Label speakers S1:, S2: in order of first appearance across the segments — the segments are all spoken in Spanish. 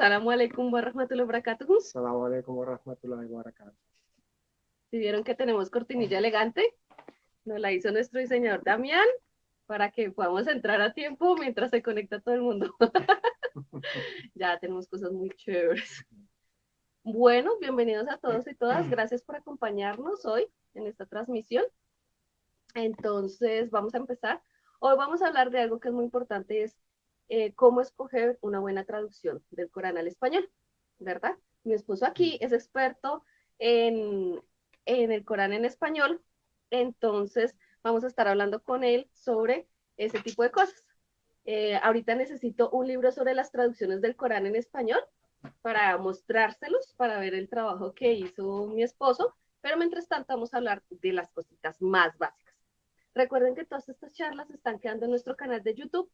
S1: Salamu alaikum wa rahmatullahi wa barakatuh.
S2: Assalamu alaikum wa rahmatullahi wa barakatuh.
S1: Si vieron que tenemos cortinilla elegante, nos la hizo nuestro diseñador Damián para que podamos entrar a tiempo mientras se conecta todo el mundo. Ya tenemos cosas muy chéveres. Bueno, bienvenidos a todos y todas. Gracias por acompañarnos hoy en esta transmisión. Entonces, vamos a empezar. Hoy vamos a hablar de algo que es muy importante, es cómo escoger una buena traducción del Corán al español, ¿verdad? Mi esposo aquí es experto en, en el Corán en español, entonces vamos a estar hablando con él sobre ese tipo de cosas. Ahorita necesito un libro sobre las traducciones del Corán en español para mostrárselos, para ver el trabajo que hizo mi esposo, pero mientras tanto vamos a hablar de las cositas más básicas. Recuerden que todas estas charlas están quedando en nuestro canal de YouTube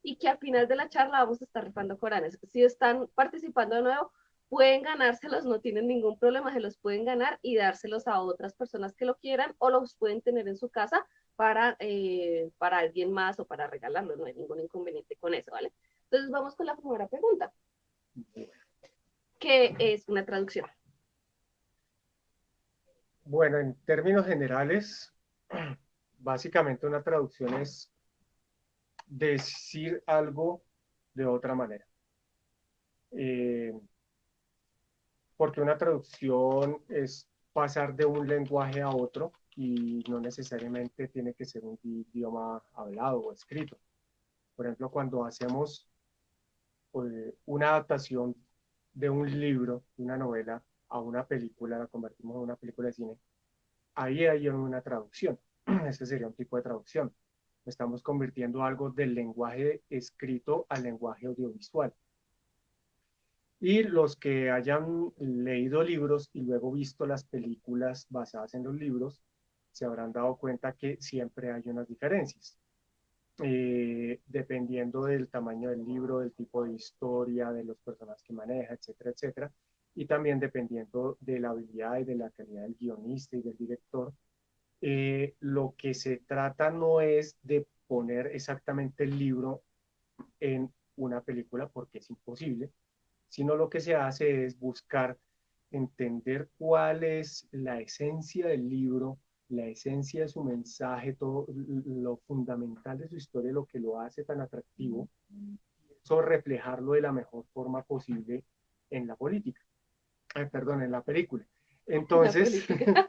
S1: y que al final de la charla vamos a estar rifando Coranes. Si están participando de nuevo, pueden ganárselos, no tienen ningún problema, se los pueden ganar y dárselos a otras personas que lo quieran o los pueden tener en su casa para alguien más o para regalarlos, no hay ningún inconveniente con eso, ¿vale? Entonces vamos con la primera pregunta, ¿qué es una traducción?
S2: Bueno, en términos generales, básicamente una traducción es decir algo de otra manera. Eh, porque una traducción es pasar de un lenguaje a otro y no necesariamente tiene que ser un idioma hablado o escrito. Por ejemplo, cuando hacemos una adaptación de un libro, una novela, a una película, la convertimos en una película de cine, ahí hay una traducción. Ese sería un tipo de traducción. Estamos convirtiendo algo del lenguaje escrito al lenguaje audiovisual. Y los que hayan leído libros y luego visto las películas basadas en los libros, se habrán dado cuenta que siempre hay unas diferencias. Dependiendo del tamaño del libro, del tipo de historia, de los personajes que maneja, etcétera, etcétera. Y también dependiendo de la habilidad y de la calidad del guionista y del director. Lo que se trata no es de poner exactamente el libro en una película porque es imposible, sino lo que se hace es buscar entender cuál es la esencia del libro, la esencia de su mensaje, todo lo fundamental de su historia, lo que lo hace tan atractivo, eso reflejarlo de la mejor forma posible en la política, perdón, en la película.
S1: La
S2: Entonces,
S1: política.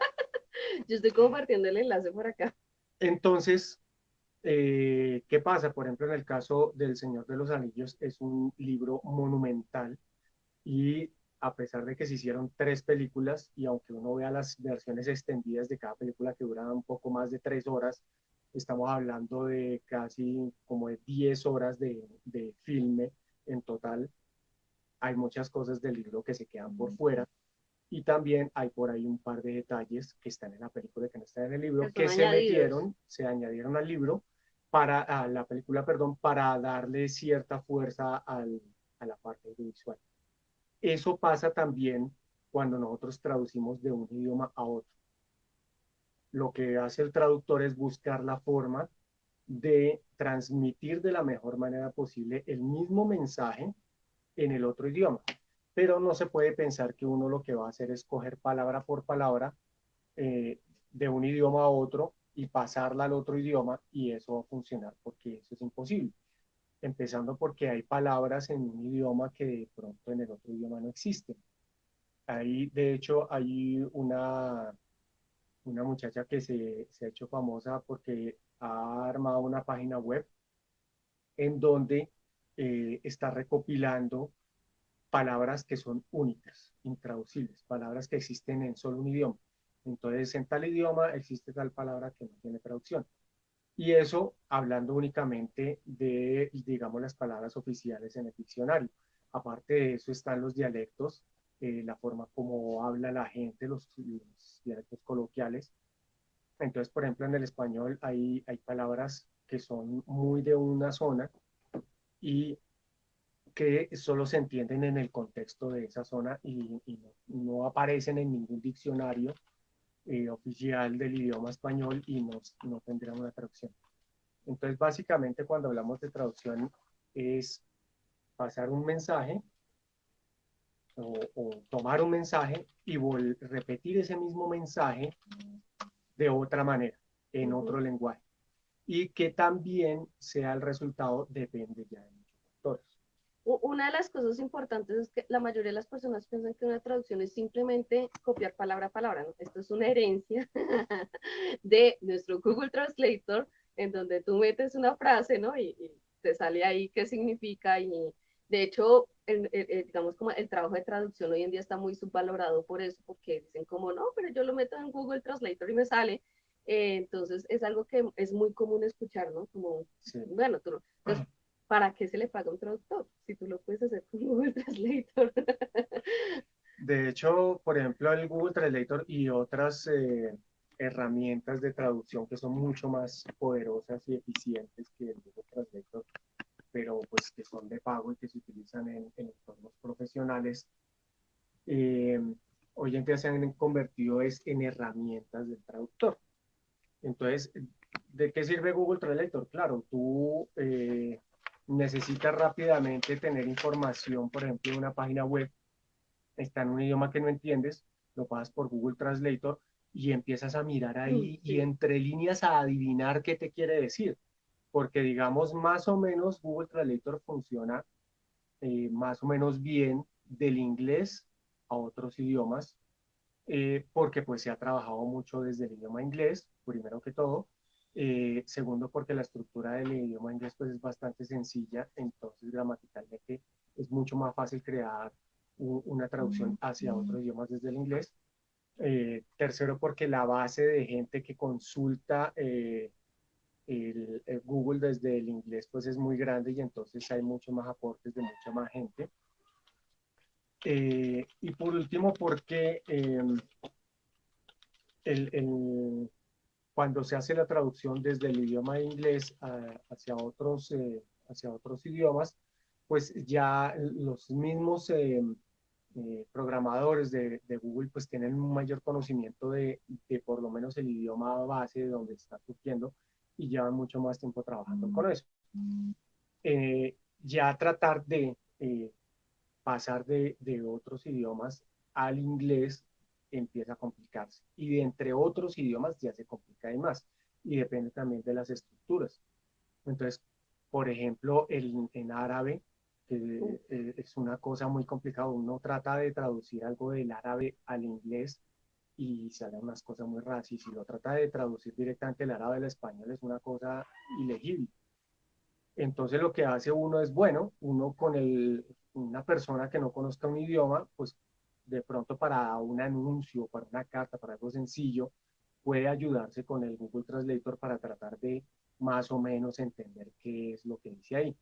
S1: Yo estoy compartiendo el enlace por acá.
S2: entonces ¿qué pasa? Por ejemplo, en el caso del Señor de los Anillos, es un libro monumental y a pesar de que se hicieron tres películas y aunque uno vea las versiones extendidas de cada película que duran un poco más de 3 horas, estamos hablando de casi como de 10 horas de filme en total. Hay muchas cosas del libro que se quedan por fuera y también hay por ahí un par de detalles que están en la película que no están en el
S1: Que
S2: libro,
S1: son
S2: que
S1: añadidos.
S2: se añadieron al libro a la película, perdón, para darle cierta fuerza a la parte visual. Eso pasa también cuando nosotros traducimos de un idioma a otro. Lo que hace el traductor es buscar la forma de transmitir de la mejor manera posible el mismo mensaje en el otro idioma. Pero no se puede pensar que uno lo que va a hacer es coger palabra por palabra de un idioma a otro y pasarla al otro idioma y eso va a funcionar porque eso es imposible. Empezando porque hay palabras en un idioma que de pronto en el otro idioma no existen. Ahí, de hecho, hay una muchacha que se ha hecho famosa porque ha armado una página web en donde está recopilando palabras que son únicas, intraducibles, palabras que existen en solo un idioma. Entonces, en tal idioma existe tal palabra que no tiene traducción. Y eso hablando únicamente de, digamos, las palabras oficiales en el diccionario. Aparte de eso están los dialectos, la forma como habla la gente, los dialectos coloquiales. Entonces, por ejemplo, en el español hay palabras que son muy de una zona y que solo se entienden en el contexto de esa zona y no aparecen en ningún diccionario oficial del idioma español y no tendrían una traducción. Entonces, básicamente, cuando hablamos de traducción, es pasar un mensaje o tomar un mensaje y repetir ese mismo mensaje de otra manera, en otro lenguaje. Y que también sea el resultado depende ya de muchos factores.
S1: Una de las cosas importantes es que la mayoría de las personas piensan que una traducción es simplemente copiar palabra a palabra, ¿no? Esto es una herencia de nuestro Google Translator, en donde tú metes una frase, ¿no? Y te sale ahí qué significa. Y de hecho, digamos como el trabajo de traducción hoy en día está muy subvalorado por eso, porque dicen como, no, pero yo lo meto en Google Translator y me sale. Entonces es algo que es muy común escuchar, ¿no? Como,
S2: Sí.
S1: bueno, tú, entonces, ¿para qué se le paga un traductor? Si tú lo puedes hacer con Google Translator.
S2: De hecho, por ejemplo, el Google Translator y otras herramientas de traducción que son mucho más poderosas y eficientes que el Google Translator, pero pues que son de pago y que se utilizan en entornos profesionales, eh, hoy en día se han convertido en herramientas del traductor. Entonces, ¿de qué sirve Google Translator? Claro, tú necesitas rápidamente tener información, por ejemplo, de una página web, está en un idioma que no entiendes, lo pasas por Google Translator y empiezas a mirar ahí y
S1: Sí.
S2: entre líneas a adivinar qué te quiere decir. Porque digamos, más o menos Google Translator funciona más o menos bien del inglés a otros idiomas, porque pues se ha trabajado mucho desde el idioma inglés, primero que todo. Segundo, porque la estructura del idioma inglés pues es bastante sencilla, entonces gramaticalmente es mucho más fácil crear una traducción hacia otros idiomas desde el inglés. Tercero, porque la base de gente que consulta el Google desde el inglés pues es muy grande y entonces hay muchos más aportes de mucha más gente. Y por último, porque el, cuando se hace la traducción desde el idioma inglés hacia otros idiomas, pues ya los mismos programadores de, Google pues tienen un mayor conocimiento de por lo menos el idioma base de donde está surgiendo y llevan mucho más tiempo trabajando con eso. Ya tratar de pasar de otros idiomas al inglés empieza a complicarse. Y de entre otros idiomas ya se complica de más. Y depende también de las estructuras. Entonces, por ejemplo, en árabe, es una cosa muy complicada. Uno trata de traducir algo del árabe al inglés y salen unas cosas muy raras. Y si lo trata de traducir directamente del árabe al español, es una cosa ilegible. Entonces lo que hace uno es, bueno, uno con una persona que no conozca un idioma, pues de pronto para un anuncio, para una carta, para algo sencillo, puede ayudarse con el Google Translator para tratar de más o menos entender qué es lo que dice ahí.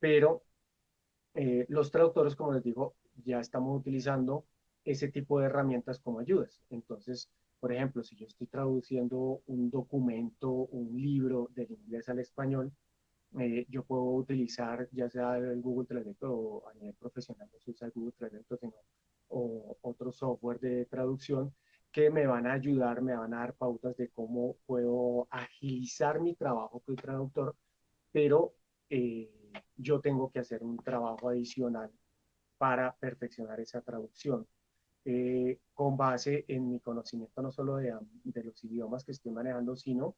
S2: Pero los traductores, como les digo, ya estamos utilizando ese tipo de herramientas como ayudas. Entonces, por ejemplo, si yo estoy traduciendo un documento, un libro del inglés al español, yo puedo utilizar ya sea el Google Translate o a nivel profesional no se usa el Google Translate, sino o otro software de traducción que me van a ayudar, me van a dar pautas de cómo puedo agilizar mi trabajo como traductor, pero eh, yo tengo que hacer un trabajo adicional para perfeccionar esa traducción. Con base en mi conocimiento no solo de los idiomas que estoy manejando, sino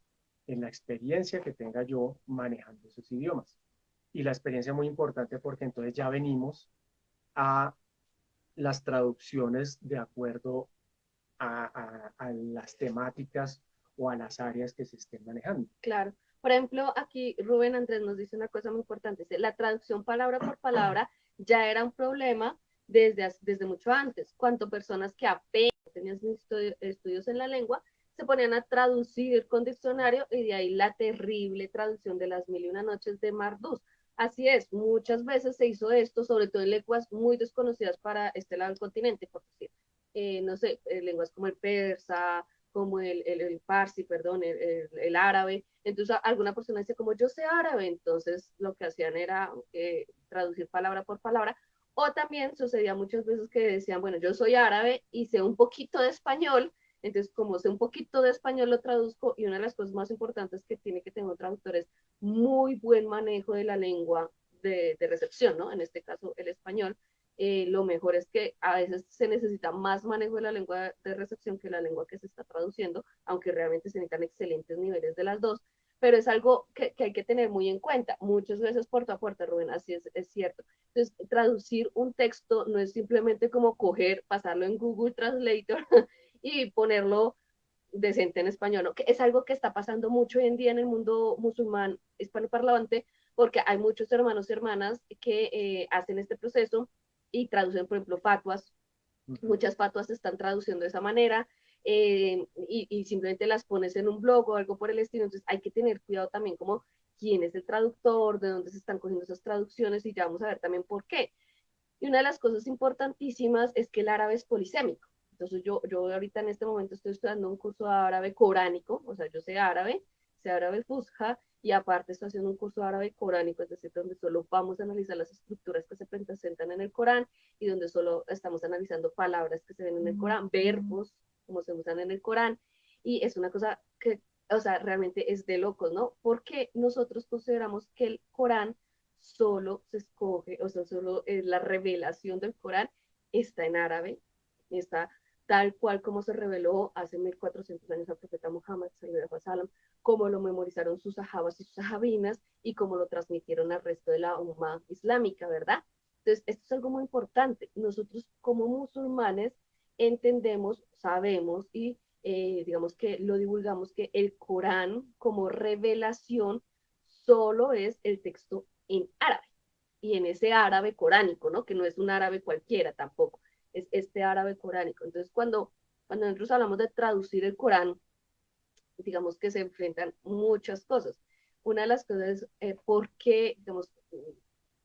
S2: en la experiencia que tenga yo manejando esos idiomas. Y la experiencia es muy importante porque entonces ya venimos a las traducciones de acuerdo a las temáticas o a las áreas que se estén manejando.
S1: Claro. Por ejemplo, aquí Rubén Andrés nos dice una cosa muy importante. Dice, la traducción palabra por palabra ya era un problema desde mucho antes, cuando personas que apenas tenían estudios en la lengua se ponían a traducir con diccionario y de ahí la terrible traducción de las mil y una noches de Marduk. Así es, muchas veces se hizo esto, sobre todo en lenguas muy desconocidas para este lado del continente, por decir, no sé, lenguas como el persa, como el parsi, perdón, el árabe. Entonces alguna persona dice como yo sé árabe, entonces lo que hacían era traducir palabra por palabra. O también sucedía muchas veces que decían, bueno, yo soy árabe y sé un poquito de español, entonces como sé un poquito de español lo traduzco y una de las cosas más importantes que tiene que tener un traductor es muy buen manejo de la lengua de recepción, ¿no? En este caso el español, lo mejor es que a veces se necesita más manejo de la lengua de recepción que la lengua que se está traduciendo, aunque realmente se necesitan excelentes niveles de las dos, pero es algo que hay que tener muy en cuenta, muchas veces puerta a puerta, Rubén, así es cierto. Entonces, traducir un texto no es simplemente como coger, pasarlo en Google Translator y ponerlo decente en español, ¿no? Que es algo que está pasando mucho hoy en día en el mundo musulmán hispanoparlante, porque hay muchos hermanos y hermanas que hacen este proceso y traducen, por ejemplo, fatuas. Muchas fatuas se están traduciendo de esa manera, y simplemente las pones en un blog o algo por el estilo. Entonces hay que tener cuidado también como quién es el traductor, de dónde se están cogiendo esas traducciones, y ya vamos a ver también por qué. Y una de las cosas importantísimas es que el árabe es polisémico. Entonces yo ahorita en este momento estoy estudiando un curso de árabe coránico, o sea, yo sé árabe fusha, y aparte estoy haciendo un curso de árabe coránico, es decir, donde solo vamos a analizar las estructuras que se presentan en el Corán, y donde solo estamos analizando palabras que se ven en el Corán, verbos como se usan en el Corán, y es una cosa que, o sea, realmente es de locos, ¿no? Porque nosotros consideramos que el Corán solo se escoge, o sea, solo la revelación del Corán está en árabe, está tal cual como se reveló hace 1400 años al profeta Muhammad, sallam, como lo memorizaron sus sahabas y sus sahabinas, y como lo transmitieron al resto de la umma islámica, ¿verdad? Entonces, esto es algo muy importante. Nosotros como musulmanes entendemos, sabemos y digamos que lo divulgamos, que el Corán como revelación solo es el texto en árabe, y en ese árabe coránico, ¿no? Que no es un árabe cualquiera tampoco, es este árabe coránico. Entonces, cuando nosotros hablamos de traducir el Corán, digamos que se enfrentan muchas cosas. Una de las cosas es por qué, digamos,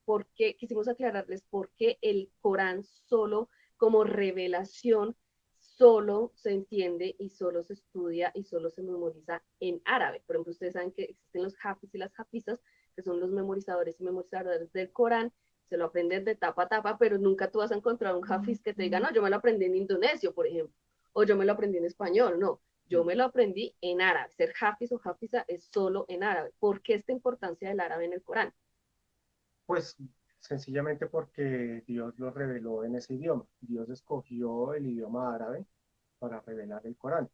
S1: por qué quisimos aclararles por qué el Corán solo como revelación solo se entiende y solo se estudia y solo se memoriza en árabe. Por ejemplo, ustedes saben que existen los hafis y las hafizas, que son los memorizadores y memorizadoras del Corán, se lo aprenden de tapa a tapa, pero nunca tú vas a encontrar un hafiz que te diga, no, yo me lo aprendí en indonesio, por ejemplo, o yo me lo aprendí en español, no. Yo me lo aprendí en árabe. Ser hafiz o hafiza es solo en árabe. ¿Por qué esta importancia del árabe en el Corán?
S2: Pues sencillamente porque Dios lo reveló en ese idioma. Dios escogió el idioma árabe para revelar el Corán.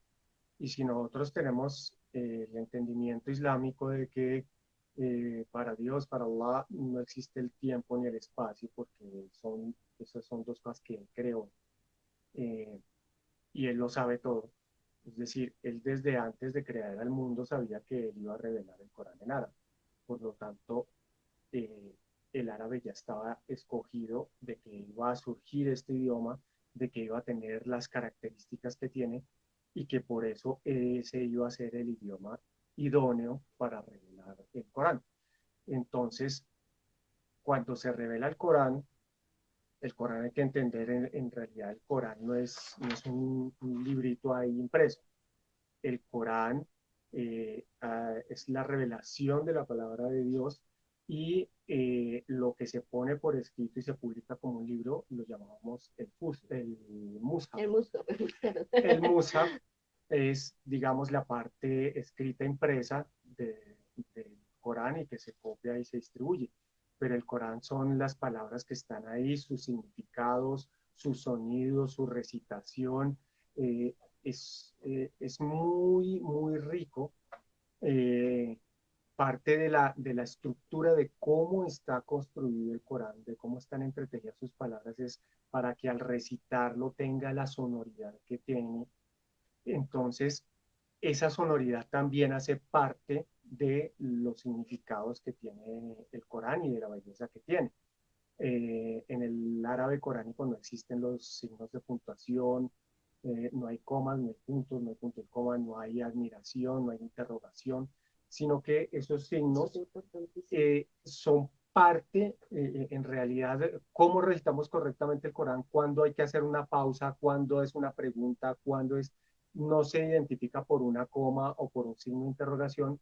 S2: Y si nosotros tenemos el entendimiento islámico de que para Dios, para Allah, no existe el tiempo ni el espacio, porque esas son dos cosas que Él creó, eh, y Él lo sabe todo. Es decir, Él desde antes de crear el mundo sabía que Él iba a revelar el Corán en árabe. Por lo tanto, eh, el árabe ya estaba escogido de que iba a surgir este idioma, de que iba a tener las características que tiene, y que por eso ese iba a ser el idioma idóneo para revelar el Corán. Entonces, cuando se revela el Corán hay que entender en realidad el Corán no es un librito ahí impreso. El Corán es la revelación de la palabra de Dios, y lo que se pone por escrito y se publica como un libro lo llamamos el Musaf.
S1: El musto.
S2: El Musaf es, digamos, la parte escrita impresa del Corán, y que se copia y se distribuye. Pero el Corán son las palabras que están ahí, sus significados, sus sonidos, su recitación. eh, es muy, muy rico. eh, Parte de la estructura de cómo está construido el Corán, de cómo están entretejidas sus palabras, es para que al recitarlo tenga la sonoridad que tiene. Entonces, esa sonoridad también hace parte de los significados que tiene el Corán y de la belleza que tiene. En el árabe coránico no existen los signos de puntuación, no hay comas, no hay puntos, no hay punto y coma, no hay admiración, no hay interrogación, sino que esos
S1: Eso es
S2: signos
S1: importantísimo.
S2: son parte, en realidad, cómo recitamos correctamente el Corán, cuándo hay que hacer una pausa, cuándo es una pregunta, cuándo es, no se identifica por una coma o por un signo de interrogación,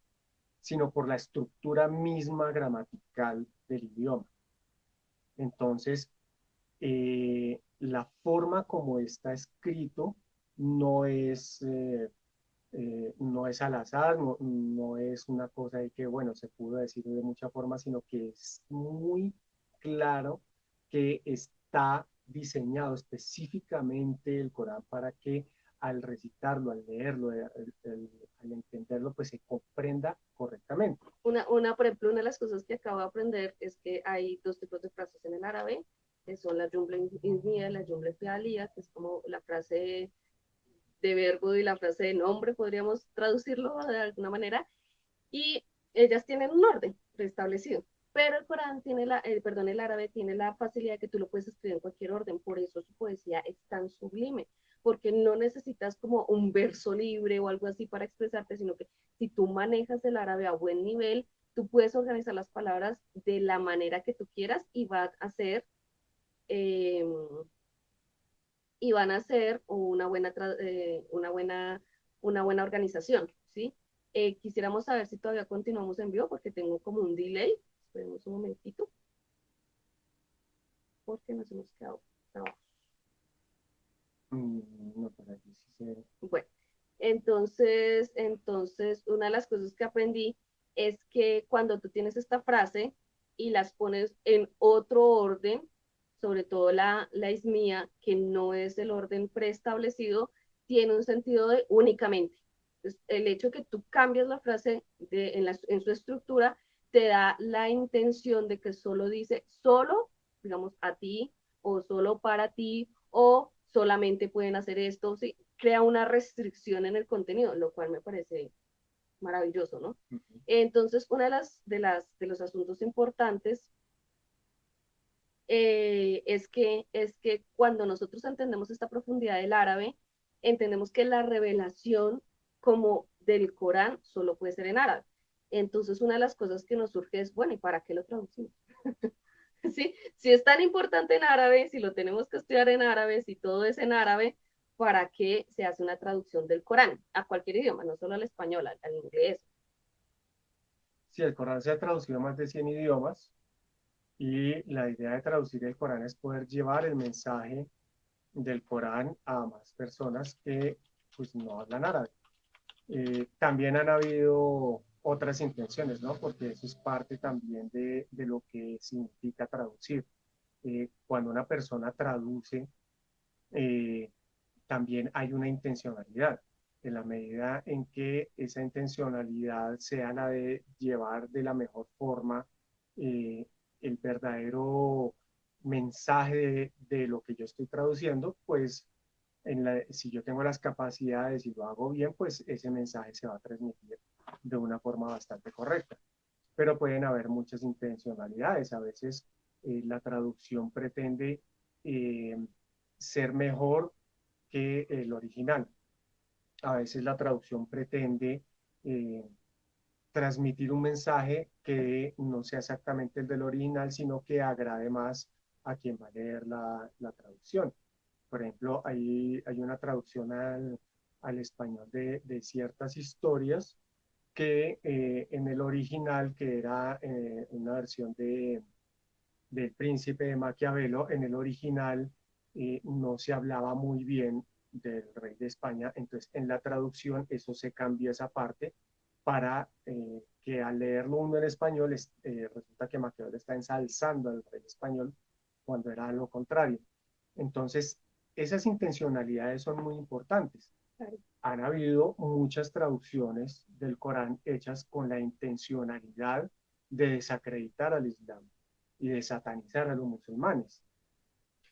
S2: sino por la estructura misma gramatical del idioma. Entonces, la forma como está escrito no es, no es al azar, no es una cosa de que, bueno, se pudo decir de muchas formas, sino que es muy claro que está está diseñado específicamente el Corán para que al recitarlo, al leerlo, al entenderlo, pues se comprenda correctamente.
S1: Por ejemplo, una de las cosas que acabo de aprender es que hay dos tipos de frases en el árabe, que son la jumla ismiya y la jumla fi'aliyya, que es como la frase de verbo y la frase de nombre, podríamos traducirlo de alguna manera, y ellas tienen un orden preestablecido. Pero el Corán tiene el árabe tiene la facilidad de que tú lo puedes escribir en cualquier orden, por eso su poesía es tan sublime, porque no necesitas como un verso libre o algo así para expresarte, sino que si tú manejas el árabe a buen nivel, tú puedes organizar las palabras de la manera que tú quieras y va a ser eh, y van a ser una buena organización, ¿sí? Quisiéramos saber si todavía continuamos en vivo porque tengo como un delay. Esperemos un momentito porque nos hemos quedado trabados.
S2: No, por aquí sí se...
S1: Bueno, entonces, una de las cosas que aprendí es que cuando tú tienes esta frase y las pones en otro orden, sobre todo la ismía, que no es el orden preestablecido, tiene un sentido de únicamente. Entonces, el hecho de que tú cambias la frase en su estructura te da la intención de que solo dice solo, digamos, a ti, o solo para ti, o solamente pueden hacer esto, ¿sí? Crea una restricción en el contenido, lo cual me parece maravilloso, ¿no? Entonces, una de los asuntos importantes es que cuando nosotros entendemos esta profundidad del árabe, entendemos que la revelación como del Corán solo puede ser en árabe. Entonces, una de las cosas que nos surge es, bueno, ¿y para qué lo traducimos? ¿Sí? Si es tan importante en árabe, si lo tenemos que estudiar en árabe, si todo es en árabe, ¿para qué se hace una traducción del Corán? A cualquier idioma, no solo al español, al inglés.
S2: Sí, el Corán se ha traducido a más de 100 idiomas y la idea de traducir el Corán es poder llevar el mensaje del Corán a más personas que pues no hablan árabe. También han habido otras intenciones, ¿no? Porque eso es parte también de lo que significa traducir. Cuando una persona traduce, eh, también hay una intencionalidad. En la medida en que esa intencionalidad sea la de llevar de la mejor forma eh, el verdadero mensaje de lo que yo estoy traduciendo, pues si yo tengo las capacidades y lo hago bien, pues ese mensaje se va a transmitir de una forma bastante correcta. Pero pueden haber muchas intencionalidades. A veces la traducción pretende eh, ser mejor que el original. A veces la traducción pretende eh, transmitir un mensaje que no sea exactamente el del original, sino que agrade más a quien va a leer la traducción. Por ejemplo, hay una traducción al español de ciertas historias que en el original, que era una versión del Príncipe de Maquiavelo, en el original no se hablaba muy bien del rey de España, entonces en la traducción eso se cambió esa parte para que al leerlo uno en español resulta que Maquiavelo está ensalzando al rey español cuando era lo contrario. Entonces, esas intencionalidades son muy importantes. Han habido muchas traducciones del Corán hechas con la intencionalidad de desacreditar al Islam y de satanizar a los musulmanes.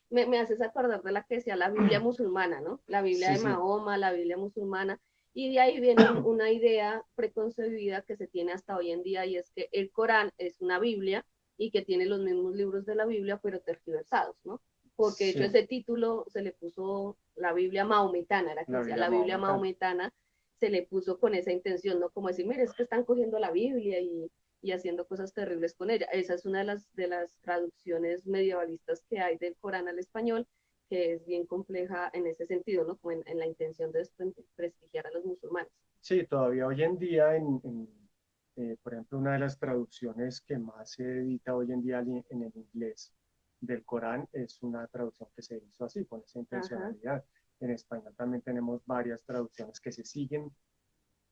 S1: Me haces acordar de la que decía la Biblia musulmana, ¿no? La Biblia
S2: Sí,
S1: de
S2: sí,
S1: Mahoma, la Biblia musulmana, y de ahí viene una idea preconcebida que se tiene hasta hoy en día, y es que el Corán es una Biblia y que tiene los mismos libros de la Biblia, pero tergiversados, ¿no? Porque de hecho
S2: sí,
S1: ese título se le puso la Biblia maometana, era que
S2: la
S1: decía
S2: Biblia
S1: la Biblia
S2: maometana.
S1: maometana, se le puso con esa intención, ¿no? Como decir, mire, es que están cogiendo la Biblia y haciendo cosas terribles con ella. Esa es una de las traducciones medievalistas que hay del Corán al español, que es bien compleja en ese sentido, ¿no? Como en la intención de desprestigiar a los musulmanes.
S2: Sí, todavía hoy en día, por ejemplo, una de las traducciones que más se edita hoy en día en el inglés del Corán es una traducción que se hizo así, con esa
S1: Ajá.
S2: intencionalidad. En español también tenemos varias traducciones que se siguen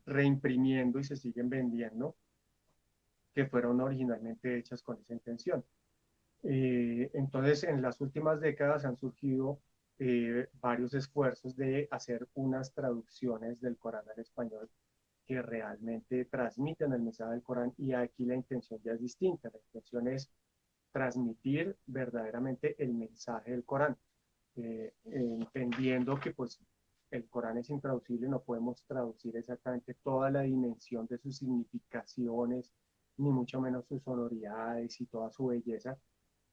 S2: reimprimiendo y se siguen vendiendo, que fueron originalmente hechas con esa intención. Entonces, en las últimas décadas han surgido varios esfuerzos de hacer unas traducciones del Corán al español que realmente transmiten el mensaje del Corán, y aquí la intención ya es distinta. La intención es transmitir verdaderamente el mensaje del Corán, entendiendo que pues el Corán es intraducible, no podemos traducir exactamente toda la dimensión de sus significaciones, ni mucho menos sus sonoridades y toda su belleza,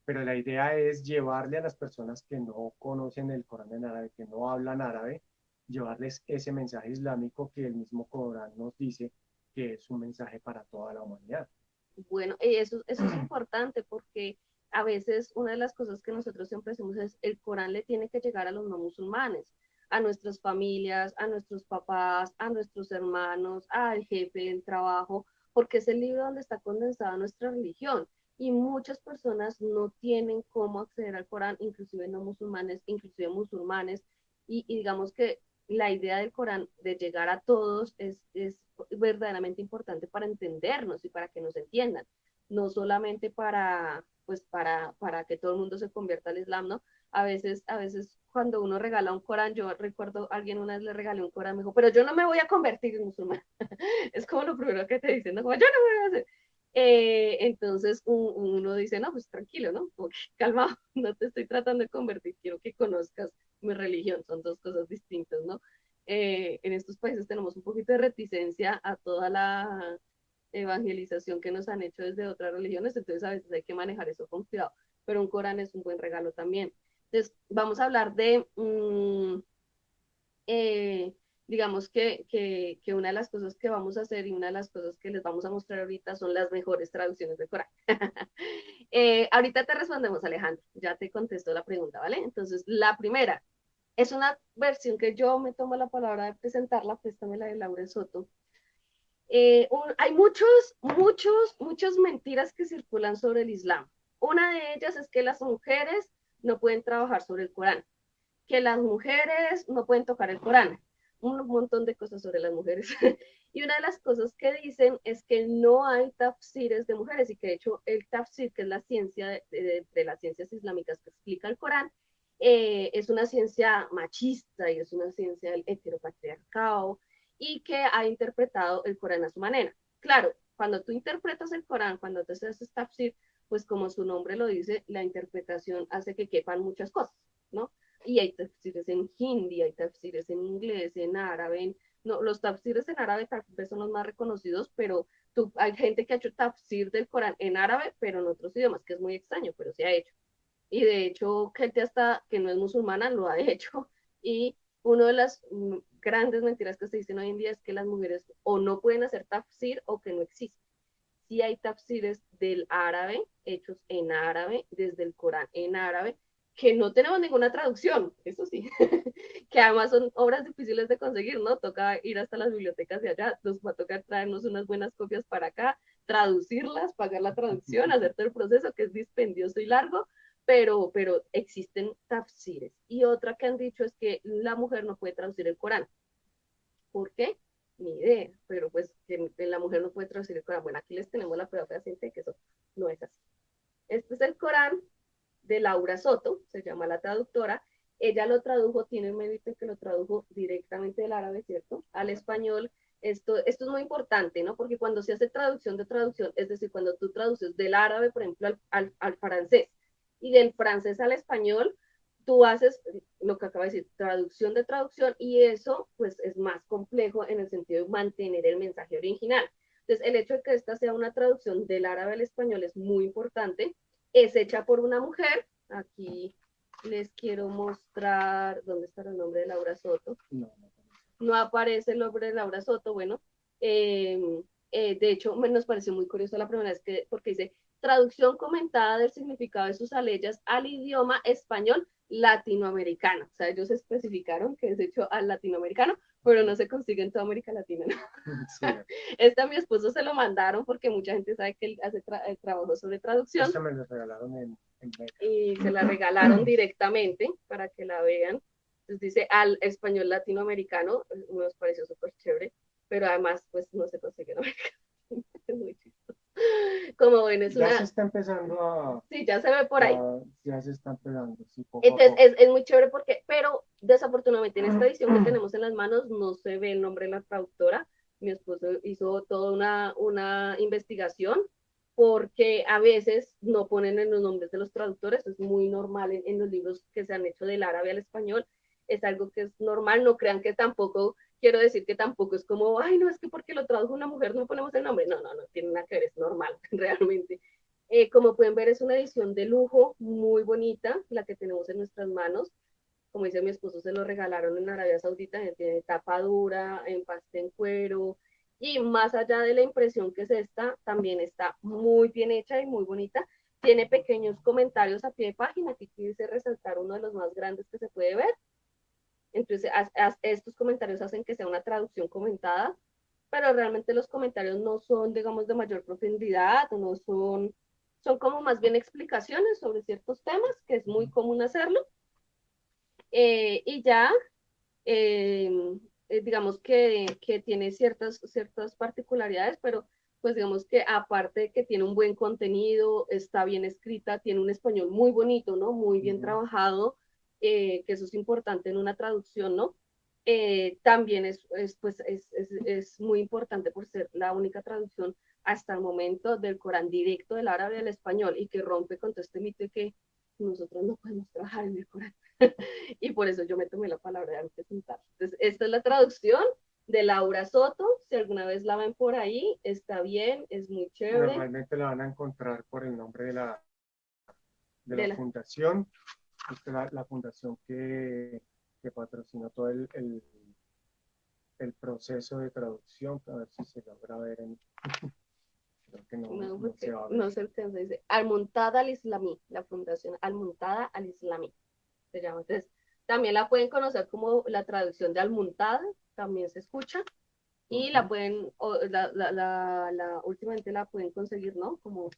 S2: pero la idea es llevarle a las personas que no conocen el Corán en árabe, que no hablan árabe, llevarles ese mensaje islámico que el mismo Corán nos dice que es un mensaje para toda la humanidad.
S1: Bueno, eso es importante porque a veces una de las cosas que nosotros siempre decimos es el Corán le tiene que llegar a los no musulmanes, a nuestras familias, a nuestros papás, a nuestros hermanos, al jefe del trabajo, porque es el libro donde está condensada nuestra religión. Y muchas personas no tienen cómo acceder al Corán, inclusive no musulmanes, inclusive musulmanes, y digamos que la idea del Corán de llegar a todos es verdaderamente importante para entendernos y para que nos entiendan, no solamente para que todo el mundo se convierta al Islam, ¿no? A veces cuando uno regala un Corán, yo recuerdo a alguien una vez le regalé un Corán, me dijo, pero yo no me voy a convertir en musulmán. Es como lo primero que te dicen, ¿no? Como yo no me voy a hacer. Entonces uno dice, no, pues tranquilo, ¿no? Como que, calmado, no te estoy tratando de convertir, quiero que conozcas mi religión, son dos cosas distintas, ¿no? En estos países tenemos un poquito de reticencia a toda la evangelización que nos han hecho desde otras religiones, entonces a veces hay que manejar eso con cuidado, pero un Corán es un buen regalo también. Entonces, vamos a hablar de, eh, digamos que una de las cosas que vamos a hacer y una de las cosas que les vamos a mostrar ahorita son las mejores traducciones del Corán. Ahorita te respondemos, Alejandro, ya te contesto la pregunta, ¿vale? Entonces, la primera, es una versión que yo me tomo la palabra de presentarla, préstame la de Laura Soto. Hay muchas mentiras que circulan sobre el Islam. Una de ellas es que las mujeres no pueden trabajar sobre el Corán, que las mujeres no pueden tocar el Corán, un montón de cosas sobre las mujeres. Y una de las cosas que dicen es que no hay tafsires de mujeres y que de hecho el tafsir, que es la ciencia de las ciencias islámicas que explica el Corán, es una ciencia machista y es una ciencia del heteropatriarcado y que ha interpretado el Corán a su manera. Claro, cuando tú interpretas el Corán, cuando te haces tafsir, pues como su nombre lo dice, la interpretación hace que quepan muchas cosas, ¿no? Y hay tafsires en hindi, hay tafsires en inglés, en árabe, no, los tafsires en árabe tal vez son los más reconocidos, pero hay gente que ha hecho tafsir del Corán en árabe, pero en otros idiomas, que es muy extraño, pero se ha hecho. Y de hecho, gente hasta que no es musulmana lo ha hecho. Y una de las grandes mentiras que se dicen hoy en día es que las mujeres o no pueden hacer tafsir o que no existe. Sí hay tafsires del árabe, hechos en árabe, desde el Corán en árabe, que no tenemos ninguna traducción, eso sí, que además son obras difíciles de conseguir, ¿no? Toca ir hasta las bibliotecas de allá, nos va a tocar traernos unas buenas copias para acá, traducirlas, pagar la traducción, hacer todo el proceso que es dispendioso y largo, pero existen tafsires. Y otra que han dicho es que la mujer no puede traducir el Corán. ¿Por qué? Ni idea, pero pues que la mujer no puede traducir el Corán. Bueno, aquí les tenemos la prueba fehaciente de que eso no es así. Este es el Corán de Laura Soto, se llama la traductora. Ella lo tradujo, tiene mérito que lo tradujo directamente del árabe, ¿cierto? Al español. Esto es muy importante, ¿no? Porque cuando se hace traducción de traducción, es decir, cuando tú traduces del árabe, por ejemplo, al francés y del francés al español, tú haces lo que acaba de decir, traducción de traducción, y eso pues es más complejo en el sentido de mantener el mensaje original. Entonces, el hecho de que esta sea una traducción del árabe al español es muy importante. Es hecha por una mujer. Aquí les quiero mostrar, ¿dónde está el nombre de Laura Soto? No aparece el nombre de Laura Soto, bueno. Eh, de hecho, nos pareció muy curioso la primera vez porque dice traducción comentada del significado de sus aleyas al idioma español latinoamericano. O sea, ellos especificaron que es hecho al latinoamericano, pero no se consigue en toda América Latina, ¿no? Sí. Esta a mi esposo se lo mandaron porque mucha gente sabe que él hace trabajo sobre traducción. Esta me la regalaron en y se la regalaron directamente para que la vean. Entonces dice al español latinoamericano, nos pareció súper chévere, pero además pues no se consigue en América. Es muy chistoso. Como bueno, es
S2: Ya se
S1: una,
S2: está empezando
S1: sí, ya se ve por ahí.
S2: ya se está empezando, sí, poco a
S1: Entonces
S2: poco.
S1: es muy chévere porque, pero desafortunadamente en esta edición que tenemos en las manos no se ve el nombre de la traductora. Mi esposo hizo toda una investigación porque a veces no ponen en los nombres de los traductores, es muy normal en los libros que se han hecho del árabe al español, es algo que es normal, no crean que tampoco, quiero decir que tampoco es como, ay, no, es que porque lo tradujo una mujer no ponemos el nombre, no, no, no, tiene nada que ver, es normal, realmente. Como pueden ver, es una edición de lujo muy bonita, la que tenemos en nuestras manos. Como dice mi esposo, se lo regalaron en Arabia Saudita, tiene tapa dura, empaste en cuero. Y más allá de la impresión que es esta, también está muy bien hecha y muy bonita. Tiene pequeños comentarios a pie de página, que quise resaltar uno de los más grandes que se puede ver. Entonces, estos comentarios hacen que sea una traducción comentada, pero realmente los comentarios no son, digamos, de mayor profundidad, no son, son como más bien explicaciones sobre ciertos temas, que es muy común hacerlo. Y ya, eh, digamos que tiene ciertas particularidades, pero pues digamos que aparte de que tiene un buen contenido, está bien escrita, tiene un español muy bonito, ¿no? Muy bien trabajado, que eso es importante en una traducción, ¿no? También pues, es muy importante por ser la única traducción hasta el momento del Corán directo del árabe al español y que rompe con todo este mito de que nosotros no podemos trabajar en el Corán. Y por eso yo me tomé la palabra de presentar. Entonces, esta es la traducción de Laura Soto. Si alguna vez la ven por ahí, está bien, es muy chévere.
S2: Normalmente la van a encontrar por el nombre de
S1: De
S2: la
S1: la,
S2: fundación. Esta es la fundación que patrocinó todo el proceso de traducción. A ver si se logra ver creo que
S1: no,
S2: no se
S1: porque
S2: va a ver.
S1: no se alcanza, dice Al-Muntada al-Islamí, la fundación Al-Muntada al-Islamí se llama. Entonces, también la pueden conocer como la traducción de Al-Muntada, también se escucha. Y la
S2: Ujú.
S1: pueden, últimamente la pueden conseguir, ¿no? Como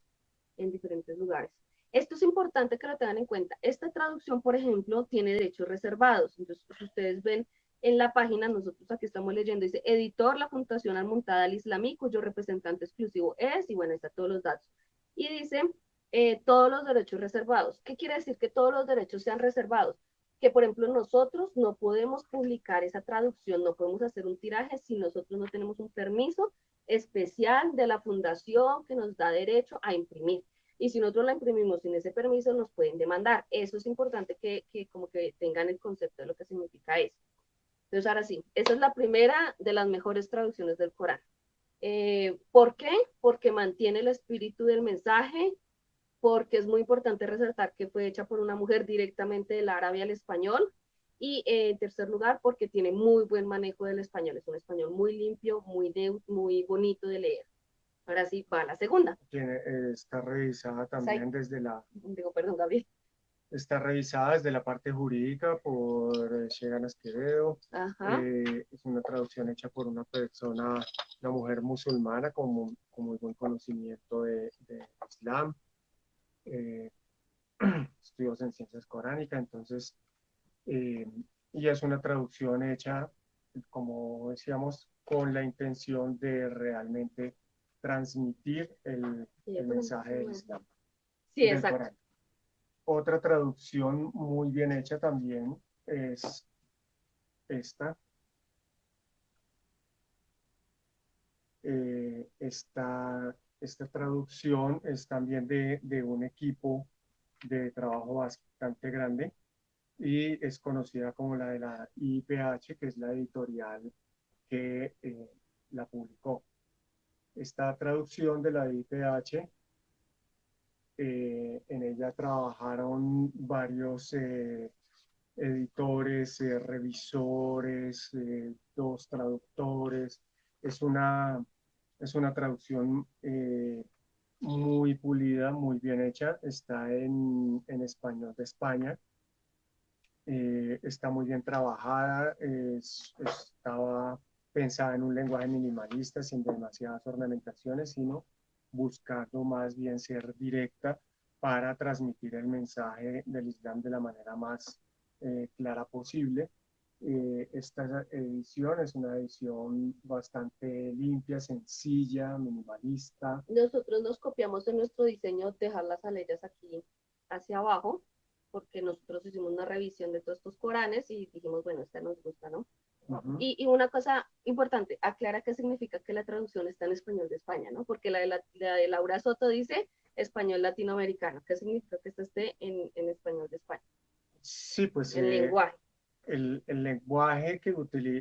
S1: en diferentes lugares. Esto es importante que lo tengan en cuenta. Esta traducción, por ejemplo, tiene derechos reservados. Entonces, si ustedes ven en la página, nosotros aquí estamos leyendo, dice, editor, la Fundación Al-Muntada al-Islamí, cuyo representante exclusivo es, y bueno, está todos los datos. Y dice, todos los derechos reservados. ¿Qué quiere decir que todos los derechos sean reservados? Que, por ejemplo, nosotros no podemos publicar esa traducción, no podemos hacer un tiraje si nosotros no tenemos un permiso especial de la fundación que nos da derecho a imprimir. Y si nosotros la imprimimos sin ese permiso, nos pueden demandar. Eso es importante que como que tengan el concepto de lo que significa eso. Entonces, ahora sí, esa es la primera de las mejores traducciones del Corán. ¿Por qué? Porque mantiene el espíritu del mensaje, porque es muy importante resaltar que fue hecha por una mujer directamente del árabe al español. Y en tercer lugar, porque tiene muy buen manejo del español. Es un español muy limpio, muy bonito de leer. Ahora sí, va la segunda.
S2: Está revisada
S1: Sai,
S2: también
S1: digo, perdón, Gabriel.
S2: está revisada desde la parte jurídica por Shegan Esquevedo.
S1: Ajá.
S2: Es una traducción hecha por una persona, una mujer musulmana con muy buen conocimiento de Islam. Eh, Estudios en ciencias coránicas, entonces, eh, y es una traducción hecha, como decíamos, con la intención de realmente transmitir
S1: Sí, ya
S2: el
S1: ponemos
S2: mensaje del Islam,
S1: sí,
S2: del
S1: exacto.
S2: Corán. Otra traducción muy bien hecha también es esta. Esta traducción es también de un equipo de trabajo bastante grande y es conocida como la de la IPH, que es la editorial que la publicó. Esta traducción de la IPH, en ella trabajaron varios editores, revisores, dos traductores. Es una, es una traducción muy pulida, muy bien hecha. Está en español de España. Está muy bien trabajada. Estaba pensada en un lenguaje minimalista, sin demasiadas ornamentaciones, sino buscando más bien ser directa para transmitir el mensaje del Islam de la manera más clara posible. Esta edición es una edición bastante limpia, sencilla, minimalista.
S1: Nosotros nos copiamos en nuestro diseño dejar las aleyas aquí hacia abajo, porque nosotros hicimos una revisión de todos estos Coranes y dijimos, bueno, esta nos gusta, ¿no? Y una cosa importante, aclara qué significa que la traducción está en español de España, ¿no? Porque la de Laura Soto dice español latinoamericano. ¿Qué significa que esto esté en español de España?
S2: Sí, pues
S1: En lenguaje.
S2: el lenguaje que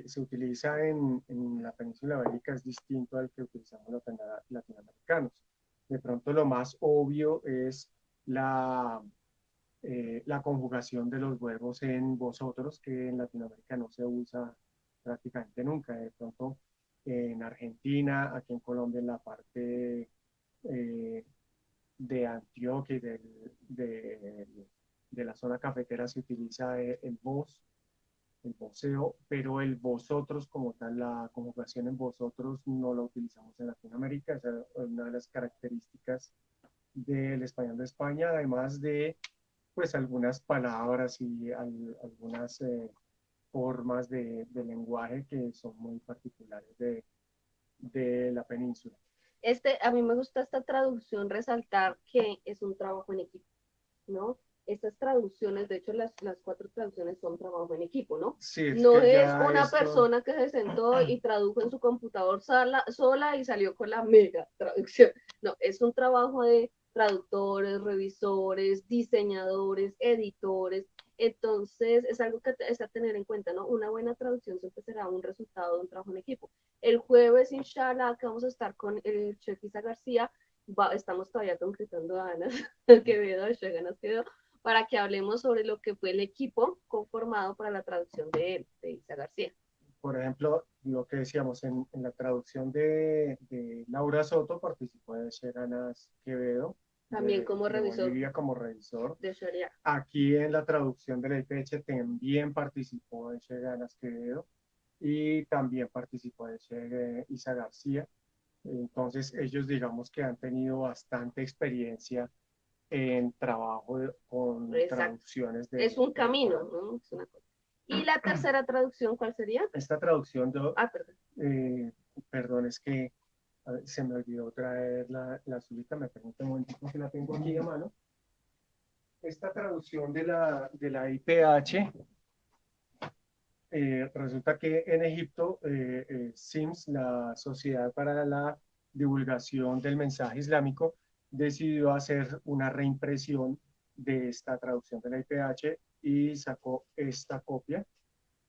S2: se utiliza en la península ibérica es distinto al que utilizamos los latinoamericanos. De pronto lo más obvio es la, la conjugación de los verbos en vosotros, que en Latinoamérica no se usa prácticamente nunca. De pronto en Argentina, aquí en Colombia, en la parte de Antioquia y de la zona cafetera se utiliza el vos, el voceo, pero el vosotros como tal, la conjugación en vosotros no lo utilizamos en Latinoamérica. Esa es una de las características del español de España, además de pues algunas palabras y algunas formas de lenguaje que son muy particulares de la península.
S1: A mí me gusta esta traducción resaltar que es un trabajo en equipo, ¿no? Estas traducciones, de hecho las cuatro traducciones son trabajo en equipo, ¿no?
S2: Sí, es
S1: No
S2: que
S1: es
S2: ya
S1: una
S2: esto,
S1: persona que se sentó y tradujo en su computador sola y salió con la mega traducción. No, es un trabajo de traductores, revisores, diseñadores, editores. Entonces, es algo que es a tener en cuenta, ¿no? Una buena traducción siempre será un resultado de un trabajo en equipo. El jueves, inshallah, que vamos a estar con el chef Isa García, estamos todavía concretando a Ana Quevedo, Ganas Quevedo, para que hablemos sobre lo que fue el equipo conformado para la traducción de él, de Isa García.
S2: por ejemplo, lo que decíamos en la traducción de Laura Soto, participó de Sheranas Quevedo,
S1: También como
S2: de
S1: revisor
S2: Bolivia como revisor.
S1: de Sharia.
S2: Aquí en la traducción de la IPH también participó de Sheranas Quevedo y también participó de Isa García. Entonces, ellos digamos que han tenido bastante experiencia en trabajo con
S1: Exacto.
S2: traducciones
S1: Es un
S2: del
S1: camino,
S2: Corán.
S1: ¿no? Es una cosa. ¿Y la tercera traducción cuál sería?
S2: Esta traducción,
S1: Perdón.
S2: eh, perdón, es que se me olvidó traer la azulita, me permite un momentito que la tengo aquí a mano. Esta traducción de la IPH, resulta que en Egipto, SIMS, la Sociedad para la Divulgación del Mensaje Islámico, decidió hacer una reimpresión de esta traducción de la IPH y sacó esta copia,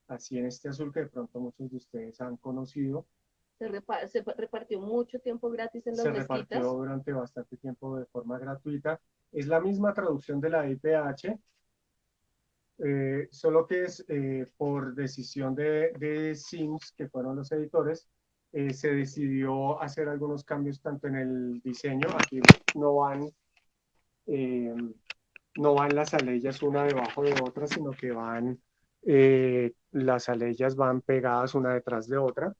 S2: así en este azul que de pronto muchos de ustedes han conocido.
S1: Se repartió mucho tiempo gratis en las
S2: Se repartió
S1: mezquitas.
S2: durante bastante tiempo de forma gratuita. Es la misma traducción de la IPH, solo que es por decisión de Sims, que fueron los editores, se decidió hacer algunos cambios tanto en el diseño, aquí no van, eh, no van las aleyas una debajo de otra, sino que van, las aleyas van pegadas una detrás de otra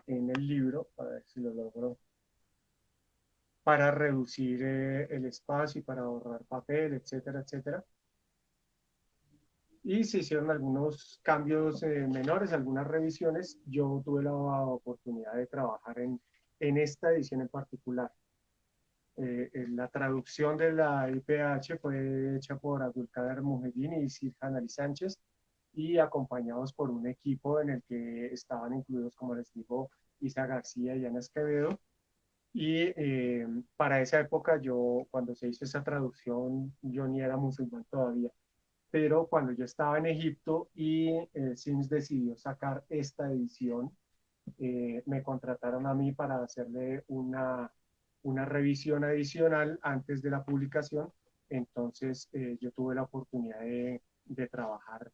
S2: en el libro, a ver si lo logro, para reducir el espacio y para ahorrar papel, etcétera, etcétera. Y se hicieron algunos cambios menores, algunas revisiones. Yo tuve la oportunidad de trabajar en esta edición en particular. La traducción de la IPH fue hecha por Abdulkader Mujellín y Sirhan Ali Sánchez y acompañados por un equipo en el que estaban incluidos, como les digo, Isa García y Ana Esquevedo. Y para esa época, yo, cuando se hizo esa traducción, yo ni era musulmán todavía, pero cuando yo estaba en Egipto y Sims decidió sacar esta edición, me contrataron a mí para hacerle una revisión adicional antes de la publicación. Entonces yo tuve la oportunidad de trabajar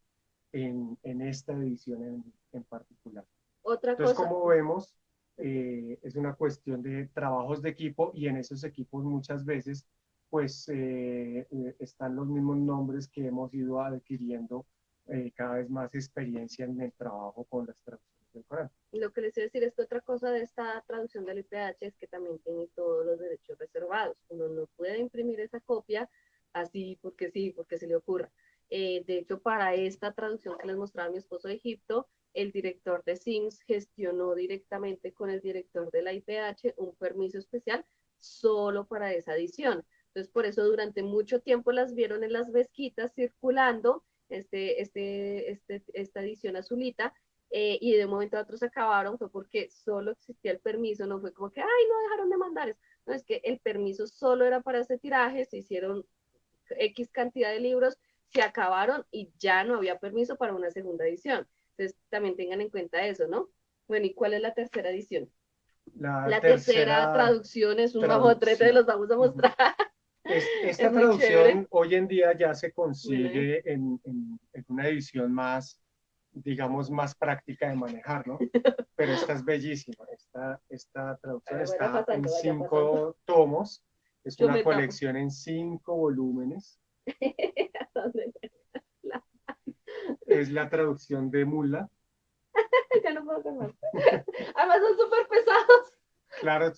S2: en esta edición en particular.
S1: Otra
S2: Entonces,
S1: cosa,
S2: como vemos, es una cuestión de trabajos de equipo y en esos equipos muchas veces pues están los mismos nombres que hemos ido adquiriendo cada vez más experiencia en el trabajo con las traducciones del Corán.
S1: lo que les quiero decir es que otra cosa de esta traducción del IPH es que también tiene todos los derechos reservados. Uno no puede imprimir esa copia así porque sí, porque se le ocurra. De hecho, para esta traducción que les mostraba mi esposo de Egipto, el director de Sims gestionó directamente con el director de la IPH un permiso especial solo para esa edición. Entonces, por eso durante mucho tiempo las vieron en las mezquitas circulando, esta edición azulita, y de un momento a otro se acabaron, fue porque solo existía el permiso, no fue como que, ay, no dejaron de mandar eso. No, es que el permiso solo era para ese tiraje, se hicieron X cantidad de libros, se acabaron y ya no había permiso para una segunda edición. Entonces, también tengan en cuenta eso, ¿no? Bueno, ¿y cuál es la tercera edición?
S2: La
S1: La tercera
S2: tercera
S1: traducción es un mamotrete,
S2: traducción.
S1: los vamos a mostrar. Es
S2: Esta
S1: muy chévere.
S2: traducción hoy en día ya se
S1: Bueno,
S2: consigue en una edición más, digamos, más práctica de manejar, ¿no? Pero esta es bellísima. Esta traducción está en
S1: vaya pasando.
S2: 5 tomos. Es
S1: Yo
S2: una
S1: me tapo.
S2: colección en 5 volúmenes. Es la traducción de Mula.
S1: Ya no puedo con más. Además son súper pesados.
S2: Claro,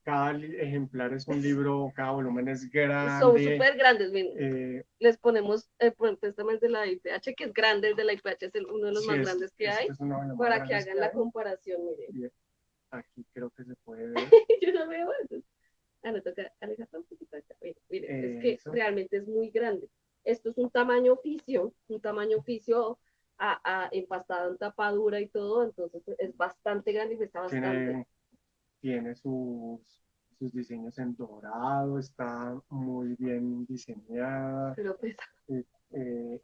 S2: cada ejemplar es un libro, cada volumen es
S1: Son
S2: grande.
S1: súper grandes. Miren,
S2: eh,
S1: les ponemos, por ejemplo, este mes de la IPH, que es grande, el de la IPH es uno de los
S2: sí,
S1: más grandes que hay,
S2: es uno de los más
S1: para que
S2: grandes
S1: hagan
S2: que
S1: la
S2: hay.
S1: comparación, miren.
S2: Y aquí creo que se puede ver
S1: Yo no veo eso. Ah, no toca alejarlo un poquito acá. Miren, es que
S2: eso.
S1: realmente es muy grande. Esto es un tamaño oficio empastado en tapadura y todo, entonces es bastante grande y pesa bastante.
S2: Tiene, tiene sus diseños en dorado, está muy bien diseñada.
S1: Pero pesa.
S2: eh, eh,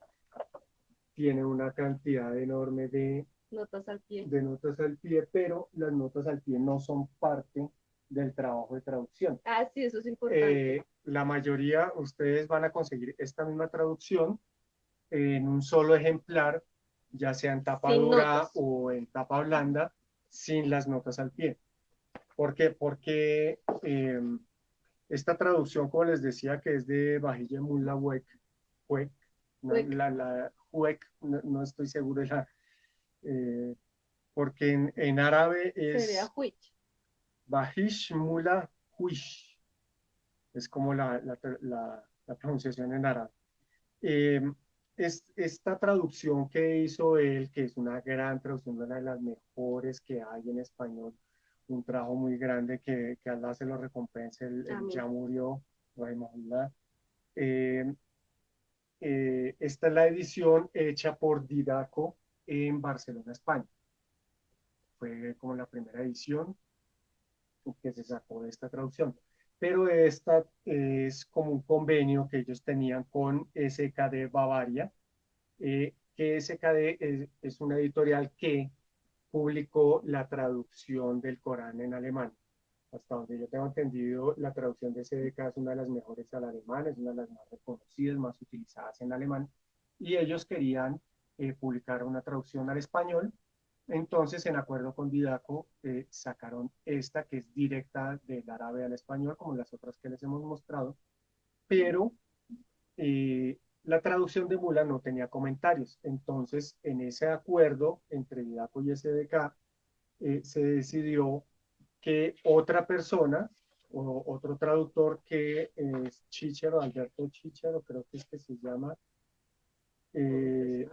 S2: Tiene una cantidad enorme
S1: Notas al pie.
S2: de notas al pie, pero las notas al pie no son parte del trabajo de traducción.
S1: Ah, sí, eso es importante.
S2: La mayoría, ustedes van a conseguir esta misma traducción en un solo ejemplar, ya sea en tapa
S1: Sin
S2: dura
S1: notas.
S2: o en tapa blanda, sin las notas al pie. ¿Por qué? Porque esta traducción, como les decía, que es de Bahille Mullah Hueck, no,
S1: Huec.
S2: Hueck, no estoy seguro de la, eh, porque en árabe
S1: Sería
S2: es
S1: Huich.
S2: Bahish Mullah Huish, es como la pronunciación en árabe. Eh, Esta traducción que hizo él, que es una gran traducción, una de las mejores que hay en español, un trabajo muy grande que Allah se lo recompense, él
S1: Amén.
S2: ya murió, eh, esta es la edición hecha por Didaco en Barcelona, España. Fue como la primera edición que se sacó de esta traducción. Pero esta es como un convenio que ellos tenían con SKD Bavaria, que SKD es una editorial que publicó la traducción del Corán en alemán. Hasta donde yo tengo entendido, la traducción de SDK es una de las mejores al alemán, es una de las más reconocidas, más utilizadas en alemán, y ellos querían publicar una traducción al español. Entonces, en acuerdo con Didaco, sacaron esta que es directa del árabe al español, como las otras que les hemos mostrado, pero la traducción de Mula no tenía comentarios. Entonces, en ese acuerdo entre Didaco y SDK, se decidió que otra persona o otro traductor que es Chichero, Alberto Chichero, creo que es que se llama,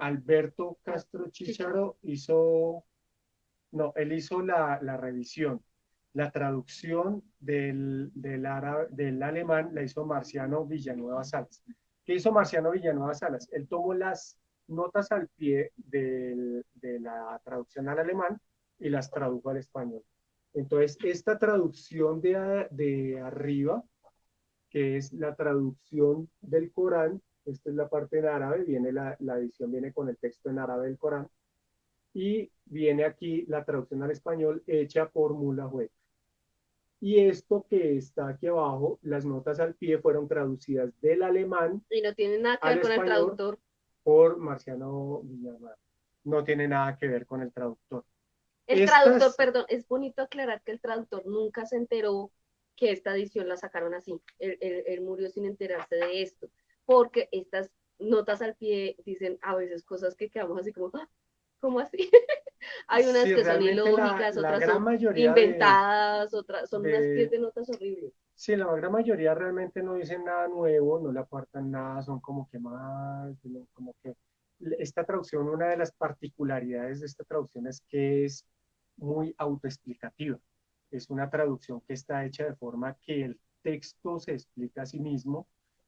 S2: Alberto Castro Chicharo hizo, no, él hizo la revisión. La traducción del alemán la hizo Marciano Villanueva Salas. ¿Qué hizo Marciano Villanueva Salas? Él tomó las notas al pie de la traducción al alemán y las tradujo al español. Entonces, esta traducción de arriba, que es la traducción del Corán, esta es la parte en árabe, viene la edición viene con el texto en árabe del Corán, y viene aquí la traducción al español hecha por Mula Huet. Y esto que está aquí abajo, las notas al pie fueron traducidas del alemán
S1: Y no tiene nada que
S2: al
S1: ver con el
S2: español
S1: traductor.
S2: por Marciano Villanueva. No tiene nada que ver con el traductor.
S1: El traductor,
S2: Estas,
S1: perdón, es bonito aclarar que el traductor nunca se enteró que esta edición la sacaron así. Él murió sin enterarse de esto, porque estas notas al pie dicen a veces cosas que quedamos así como, ¡ah! ¿Cómo así? Hay unas
S2: sí,
S1: que son
S2: realmente
S1: ilógicas,
S2: la
S1: otras
S2: gran
S1: son
S2: mayoría
S1: inventadas, otras son unas pies
S2: de,
S1: de notas horribles.
S2: Sí, la gran mayoría realmente no dicen nada nuevo, no le aportan nada, son como que más, como que esta traducción, una de las particularidades de esta traducción es que es muy autoexplicativa. Es una traducción que está hecha de forma que el texto se explica a sí mismo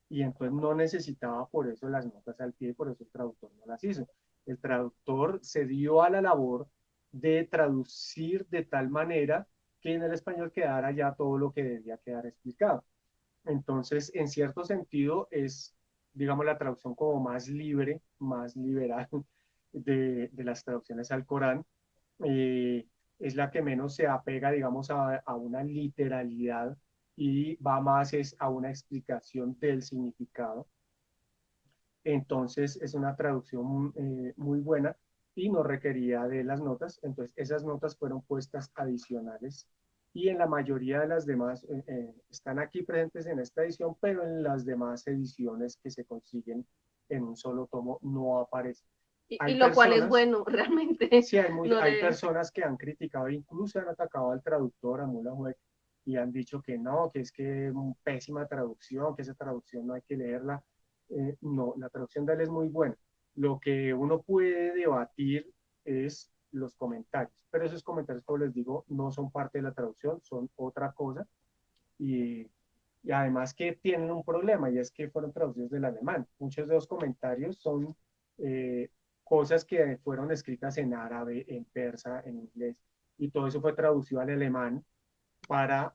S2: y entonces no necesitaba por eso las notas al pie, por eso el traductor no las hizo. El traductor se dio a la labor de traducir de tal manera que en el español quedara ya todo lo que debía quedar explicado. Entonces, en cierto sentido, es, digamos, la traducción como más libre, más liberal de las traducciones al Corán. Eh, es la que menos se apega, digamos, a una literalidad y va más es a una explicación del significado. Entonces, es una traducción muy buena y no requería de las notas. Entonces, esas notas fueron puestas adicionales y en la mayoría de las demás están aquí presentes en esta edición, pero en las demás ediciones que se consiguen en un solo tomo no aparecen.
S1: Y
S2: Hay
S1: lo cual es
S2: personas,
S1: bueno, realmente.
S2: sí,
S1: No
S2: hay
S1: le...
S2: personas que han criticado, incluso han atacado al traductor, a Mullah Huec, y han dicho que no, que es que pésima traducción, que esa traducción no hay que leerla. No, la traducción de él es muy buena. Lo que uno puede debatir es los comentarios, pero esos comentarios, como les digo, no son parte de la traducción, son otra cosa. Y, y además que tienen un problema, y es que fueron traducidos del alemán. Muchos de los comentarios son eh, cosas que fueron escritas en árabe, en persa, en inglés, y todo eso fue traducido al alemán para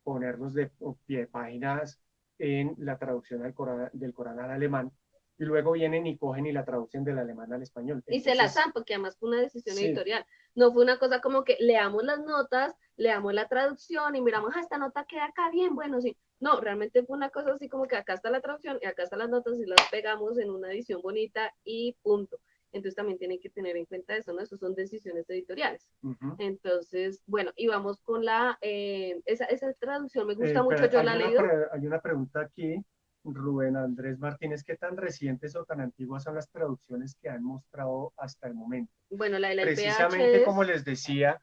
S2: ponernos de pie de páginas en la traducción del Corán al alemán, y luego vienen y cogen y la traducen del alemán al español.
S1: Y se la
S2: Entonces,
S1: zan, porque además fue una decisión
S2: sí,
S1: editorial. No fue una cosa como que leamos las notas, leamos la traducción y miramos, ah, esta nota queda acá bien, bueno, sí. No, realmente fue una cosa así como que acá está la traducción y acá están las notas y las pegamos en una edición bonita y punto. Entonces también tienen que tener en cuenta eso, ¿no? Eso son decisiones editoriales.
S2: uh -huh.
S1: Entonces, bueno, y vamos con esa traducción, me gusta mucho,
S2: Pero
S1: yo la he leído.
S2: hay una pregunta aquí, Rubén Andrés Martínez, ¿qué tan recientes o tan antiguas son las traducciones que han mostrado hasta el momento?
S1: Bueno, la de la
S2: Precisamente
S1: IPH
S2: como
S1: es,
S2: les decía,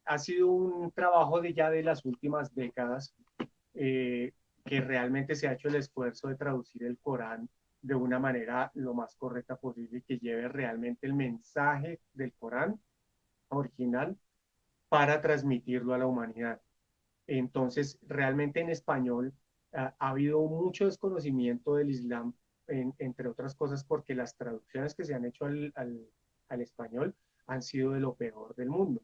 S2: ha sido un trabajo de ya de las últimas décadas que realmente se ha hecho el esfuerzo de traducir el Corán de una manera lo más correcta posible y que lleve realmente el mensaje del Corán original para transmitirlo a la humanidad. Entonces, realmente en español ha habido mucho desconocimiento del Islam, entre otras cosas porque las traducciones que se han hecho al español han sido de lo peor del mundo.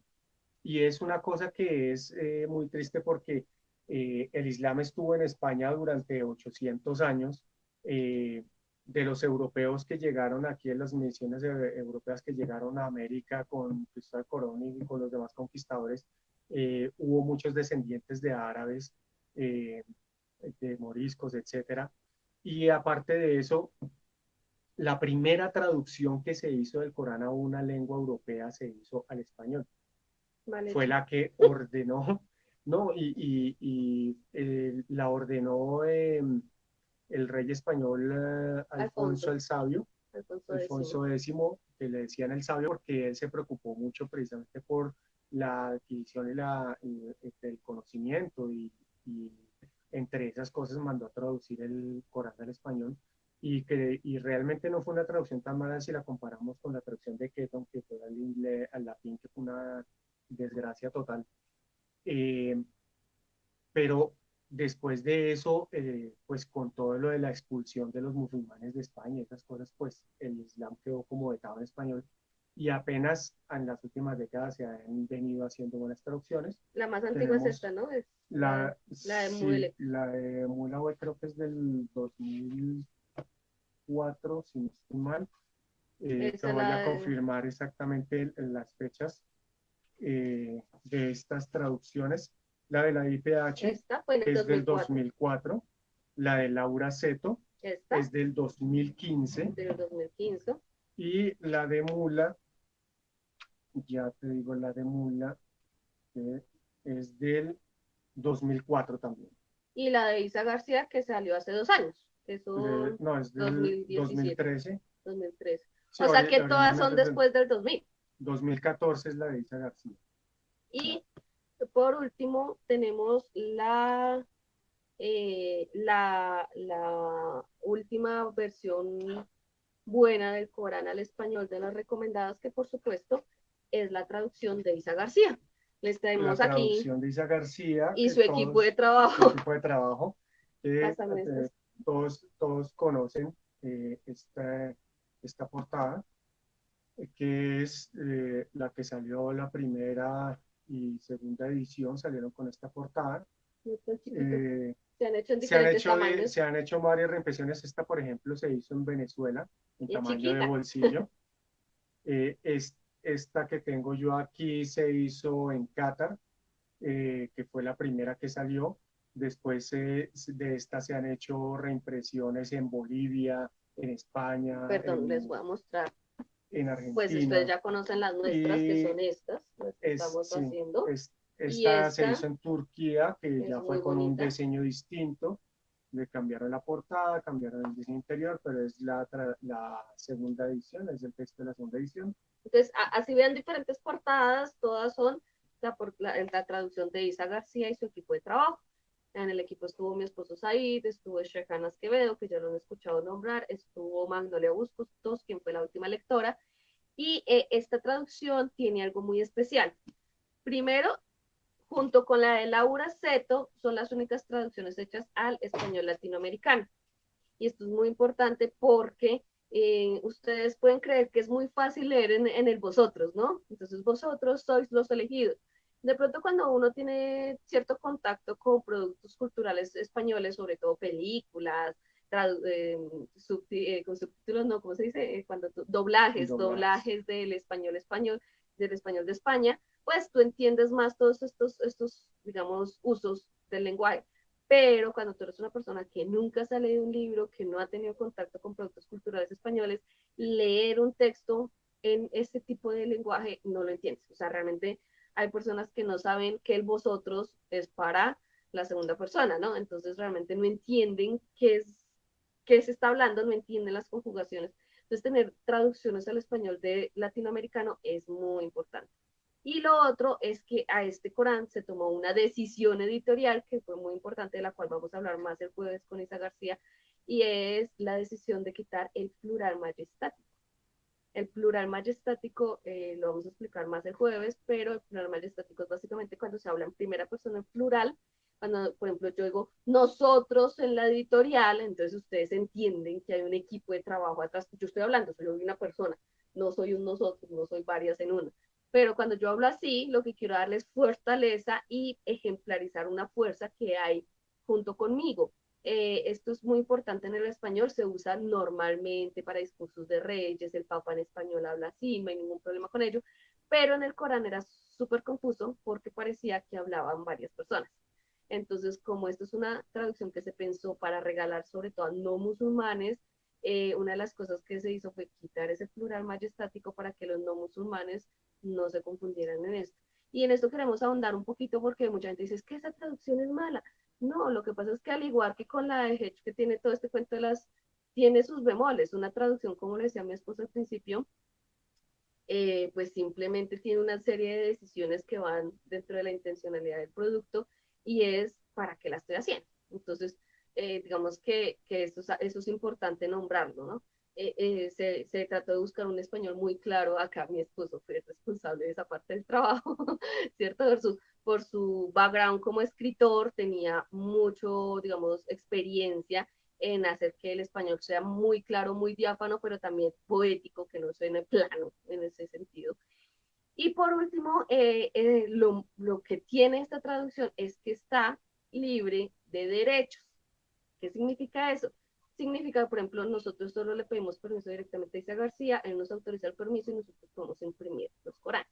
S2: Y es una cosa que es muy triste porque el Islam estuvo en España durante 800 años. De los europeos que llegaron aquí, en las misiones europeas que llegaron a América con Cristóbal Colón y con los demás conquistadores, hubo muchos descendientes de árabes, eh, de moriscos, etcétera. Y aparte de eso, la primera traducción que se hizo del Corán a una lengua europea se hizo al español.
S1: mal
S2: Fue
S1: hecho,
S2: la que ordenó, ¿no? La ordenó el rey español Alfonso
S1: Alfonso,
S2: el Sabio,
S1: Alfonso X.
S2: Alfonso X, que le decían el sabio porque él se preocupó mucho precisamente por la adquisición el conocimiento y entre esas cosas mandó a traducir el Corán al español y realmente no fue una traducción tan mala si la comparamos con la traducción de Keaton, que fue al inglés, al latín, que fue una desgracia total. Eh, pero después de eso, pues con todo lo de la expulsión de los musulmanes de España y esas cosas, pues el Islam quedó como vetado en español y apenas en las últimas décadas se han venido haciendo buenas traducciones.
S1: La más antigua es esta,
S2: Tenemos
S1: ¿no? Es la de
S2: sí,
S1: Moodle.
S2: la de Mula creo que es del 2004, si no estoy mal. Te
S1: Esa es
S2: voy
S1: la
S2: a
S1: de...
S2: confirmar exactamente las fechas de estas traducciones. La de la IPH
S1: Esta fue en el
S2: es del
S1: 2004.
S2: 2004, la de Laura Seto
S1: Esta,
S2: es del 2015
S1: del 2015.
S2: y la de Mula, ya te digo la de Mula, que es del 2004 también.
S1: Y la de Isa García, que salió hace 2 años, que son
S2: No, es del
S1: 2017,
S2: 2013.
S1: 2013.
S2: Sí,
S1: O sea que todas son
S2: originalmente es del
S1: después del 2000.
S2: 2014 es la de Isa García.
S1: Y Por último, tenemos la última versión buena del Corán al español de las recomendadas, que por supuesto es la traducción de Isa García. Les
S2: La
S1: traemos aquí
S2: traducción de Isa García,
S1: y
S2: que
S1: su equipo de
S2: su
S1: trabajo.
S2: equipo de trabajo, que
S1: Pásame estas.
S2: todos conocen esta portada, que es la que salió la primera y segunda edición, salieron con esta portada.
S1: Estos chiquitos
S2: Eh,
S1: se han hecho en diferentes tamaños
S2: se han hecho varias reimpresiones. Esta, por ejemplo, se hizo en Venezuela en
S1: y es
S2: tamaño de
S1: chiquita.
S2: bolsillo. Esta que tengo yo aquí se hizo en Qatar, que fue la primera que salió. Después de esta se han hecho reimpresiones en Bolivia, en España,
S1: Perdón, les voy a mostrar.
S2: en
S1: Pues ustedes
S2: Argentina.
S1: ya conocen las nuestras, que
S2: Y
S1: son estas, las que estamos
S2: sí,
S1: haciendo. Y
S2: esta se
S1: esta
S2: hizo en Turquía, que
S1: es
S2: ya
S1: muy
S2: fue con un
S1: bonita.
S2: diseño distinto. Le cambiaron la portada, cambiaron el diseño interior, pero es la segunda edición, es el texto de la segunda edición.
S1: Entonces, así vean diferentes portadas, todas son la traducción de Isa García y su equipo de trabajo. En el equipo estuvo mi esposo Said, estuvo Shehan Quevedo, que ya lo han escuchado nombrar, estuvo Magnolia Bustos, quien fue la última lectora, y esta traducción tiene algo muy especial. Primero, junto con la de Laura Seto, son las únicas traducciones hechas al español latinoamericano. Y esto es muy importante porque ustedes pueden creer que es muy fácil leer en el vosotros, ¿no? Entonces vosotros sois los elegidos. De pronto cuando uno tiene cierto contacto con productos culturales españoles, sobre todo películas, con subtítulos, no, ¿cómo se dice?
S2: Doblajes.
S1: Doblajes del español de España, pues tú entiendes más todos estos, digamos, usos del lenguaje. Pero cuando tú eres una persona que nunca se ha leído un libro, que no ha tenido contacto con productos culturales españoles, leer un texto en este tipo de lenguaje no lo entiendes. O sea, realmente hay personas que no saben que el vosotros es para la segunda persona, ¿no? Entonces realmente no entienden qué se está hablando, no entienden las conjugaciones. Entonces tener traducciones al español de latinoamericano es muy importante. Y lo otro es que a este Corán se tomó una decisión editorial que fue muy importante, de la cual vamos a hablar más el jueves con Isa García, y es la decisión de quitar el plural majestático. El plural majestático lo vamos a explicar más el jueves, pero el plural majestático es básicamente cuando se habla en primera persona en plural. Cuando, por ejemplo, yo digo nosotros en la editorial, entonces ustedes entienden que hay un equipo de trabajo atrás. Yo estoy hablando, soy una persona, no soy un nosotros, no soy varias en una. Pero cuando yo hablo así, lo que quiero darles es fortaleza y ejemplarizar una fuerza que hay junto conmigo. Esto es muy importante en el español, se usa normalmente para discursos de reyes, el Papa en español habla así, no hay ningún problema con ello, pero en el Corán era súper confuso porque parecía que hablaban varias personas. Entonces, como esto es una traducción que se pensó para regalar sobre todo a no musulmanes, una de las cosas que se hizo fue quitar ese plural majestático para que los no musulmanes no se confundieran en esto. Y en esto queremos ahondar un poquito porque mucha gente dice, es que esa traducción es mala. No, lo que pasa es que al igual que con la de Hedge, que tiene todo este cuento de tiene sus bemoles. Una traducción, como le decía a mi esposo al principio, pues simplemente tiene una serie de decisiones que van dentro de la intencionalidad del producto y es para qué la estoy haciendo. Entonces, digamos que eso es importante nombrarlo, ¿no? Se trató de buscar un español muy claro. Acá mi esposo fue responsable de esa parte del trabajo, ¿cierto? Por su background como escritor, tenía mucho, digamos, experiencia en hacer que el español sea muy claro, muy diáfano, pero también poético, que no suene plano en ese sentido. Y por último, lo que tiene esta traducción es que está libre de derechos. ¿Qué significa eso? Significa, por ejemplo, nosotros solo le pedimos permiso directamente a Isa García, él nos autoriza el permiso y nosotros podemos imprimir los Coranes.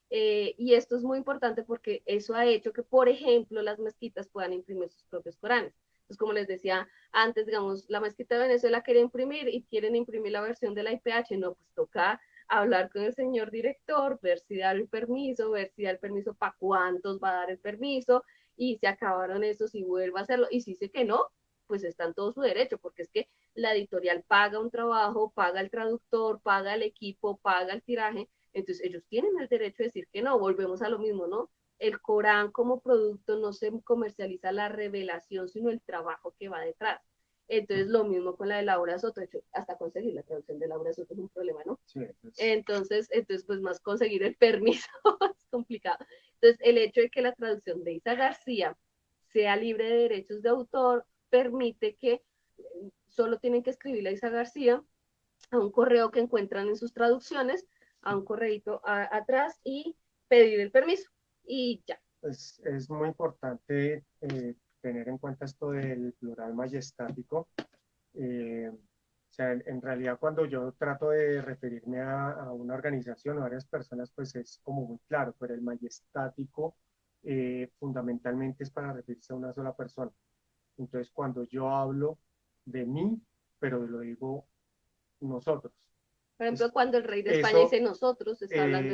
S1: Y esto es muy importante porque eso ha hecho que, por ejemplo, las mezquitas puedan imprimir sus propios Coranes. Entonces, como les decía antes, digamos, la mezquita de Venezuela quiere imprimir y quieren imprimir la versión de la IPH, no, pues toca hablar con el señor director, ver si da el permiso, ver si da el permiso para cuántos va a dar el permiso, y se acabaron esos y vuelve a hacerlo, y si dice que no, pues está en todo su derecho, porque es que la editorial paga un trabajo, paga el traductor, paga el equipo, paga el tiraje, entonces ellos tienen el derecho de decir que no, volvemos a lo mismo, ¿no? El Corán como producto no se comercializa la revelación, sino el trabajo que va detrás. Entonces, lo mismo con la de Laura Soto, de hecho, hasta conseguir la traducción de Laura Soto es un problema, ¿no?
S2: Sí, pues,
S1: Entonces, pues más conseguir el permiso es complicado. Entonces, el hecho de que la traducción de Isa García sea libre de derechos de autor permite que solo tienen que escribirle a Isa García a un correo que encuentran en sus traducciones, a un correito atrás y pedir el permiso. Y ya.
S2: es muy importante tener en cuenta esto del plural majestático. O sea, en realidad cuando yo trato de referirme a una organización o a varias personas, pues es como muy claro, pero el majestático fundamentalmente es para referirse a una sola persona. Entonces, cuando yo hablo de mí, pero lo digo nosotros,
S1: Por ejemplo,
S2: es,
S1: cuando el rey de España
S2: eso
S1: dice nosotros, está hablando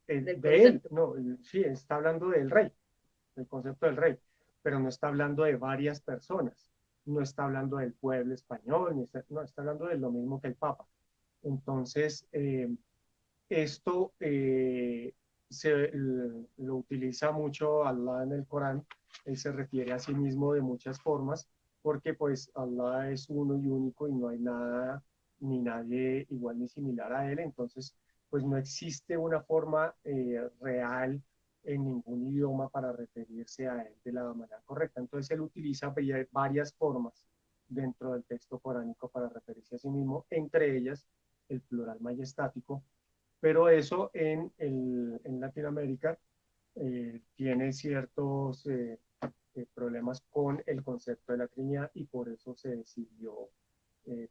S2: eh,
S1: del
S2: de él,
S1: concepto.
S2: no, sí, está hablando del rey, el concepto del rey, pero no está hablando de varias personas, no está hablando del pueblo español, no, está hablando de lo mismo que el Papa. Entonces, esto lo utiliza mucho Allah en el Corán, él se refiere a sí mismo de muchas formas, porque pues Allah es uno y único y no hay nada ni nadie igual ni similar a él, entonces pues no existe una forma real en ningún idioma para referirse a él de la manera correcta. Entonces él utiliza varias formas dentro del texto coránico para referirse a sí mismo, entre ellas el plural majestático, pero eso en Latinoamérica tiene ciertos problemas con el concepto de la Trinidad y por eso se decidió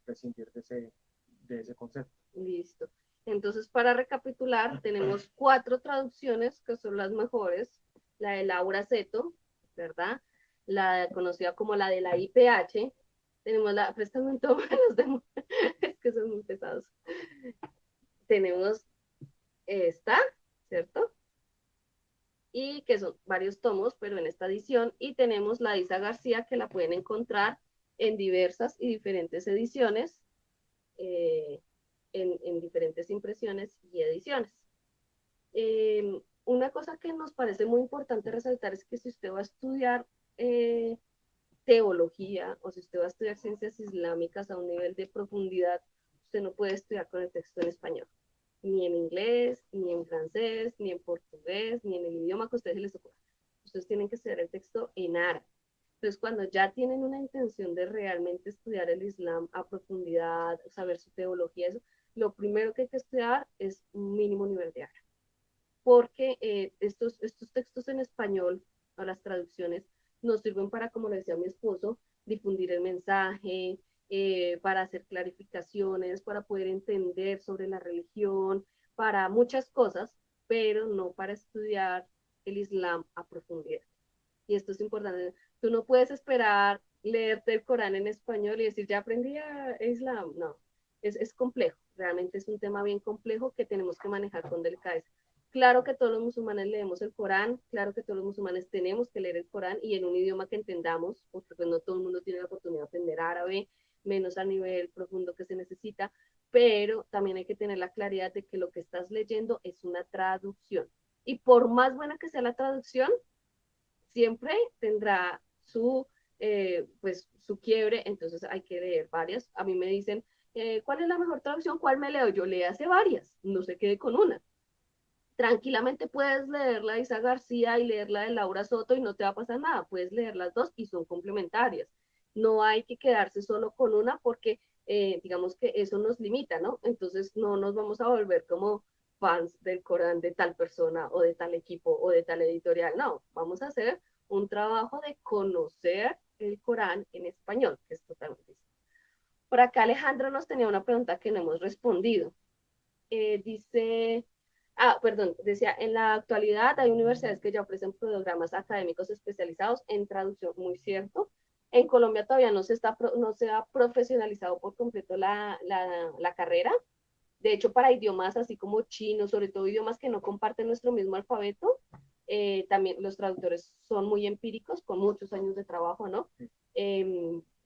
S2: prescindir de ese concepto.
S1: Listo. Entonces, para recapitular, tenemos 4 traducciones que son las mejores. La de Laura Seto, ¿verdad? La conocida como la de la IPH. Tenemos la, préstame un tomo los demás, es que son muy pesados. Tenemos esta, ¿cierto? Y que son varios tomos, pero en esta edición. Y tenemos la de Isa García, que la pueden encontrar en diversas y diferentes ediciones. Eh, en diferentes impresiones y ediciones. Una cosa que nos parece muy importante resaltar es que si usted va a estudiar teología o si usted va a estudiar ciencias islámicas a un nivel de profundidad, usted no puede estudiar con el texto en español, ni en inglés, ni en francés, ni en portugués, ni en el idioma que a ustedes les ocurra. Ustedes tienen que estudiar el texto en árabe. Entonces, cuando ya tienen una intención de realmente estudiar el Islam a profundidad, saber su teología, eso, lo primero que hay que estudiar es un mínimo nivel de árabe. Porque estos textos en español, o las traducciones, nos sirven para, como le decía mi esposo, difundir el mensaje, para hacer clarificaciones, para poder entender sobre la religión, para muchas cosas, pero no para estudiar el Islam a profundidad. Y esto es importante. Tú no puedes esperar leerte el Corán en español y decir, ya aprendí a Islam. No, es complejo. Realmente es un tema bien complejo que tenemos que manejar con delicadeza. Claro que todos los musulmanes leemos el Corán, claro que todos los musulmanes tenemos que leer el Corán y en un idioma que entendamos, porque pues no todo el mundo tiene la oportunidad de aprender árabe, menos a nivel profundo que se necesita, pero también hay que tener la claridad de que lo que estás leyendo es una traducción. Y por más buena que sea la traducción, siempre tendrá pues, su quiebre, entonces hay que leer varias. A mí me dicen, ¿cuál es la mejor traducción? ¿Cuál me leo? Yo le hace varias, no se quede con una. Tranquilamente puedes leer la de Isa García y leer la de Laura Soto y no te va a pasar nada, puedes leer las dos y son complementarias. No hay que quedarse solo con una porque digamos que eso nos limita, ¿no? Entonces no nos vamos a volver como fans del Corán de tal persona o de tal equipo o de tal editorial, no, vamos a hacer un trabajo de conocer el Corán en español, que es totalmente distinto. Por acá Alejandro nos tenía una pregunta que no hemos respondido. Dice, perdón, decía, en la actualidad hay universidades que ya ofrecen programas académicos especializados en traducción, muy cierto. En Colombia todavía no se ha profesionalizado por completo la carrera. De hecho, para idiomas así como chino, sobre todo idiomas que no comparten nuestro mismo alfabeto, también los traductores son muy empíricos, con muchos años de trabajo, ¿no?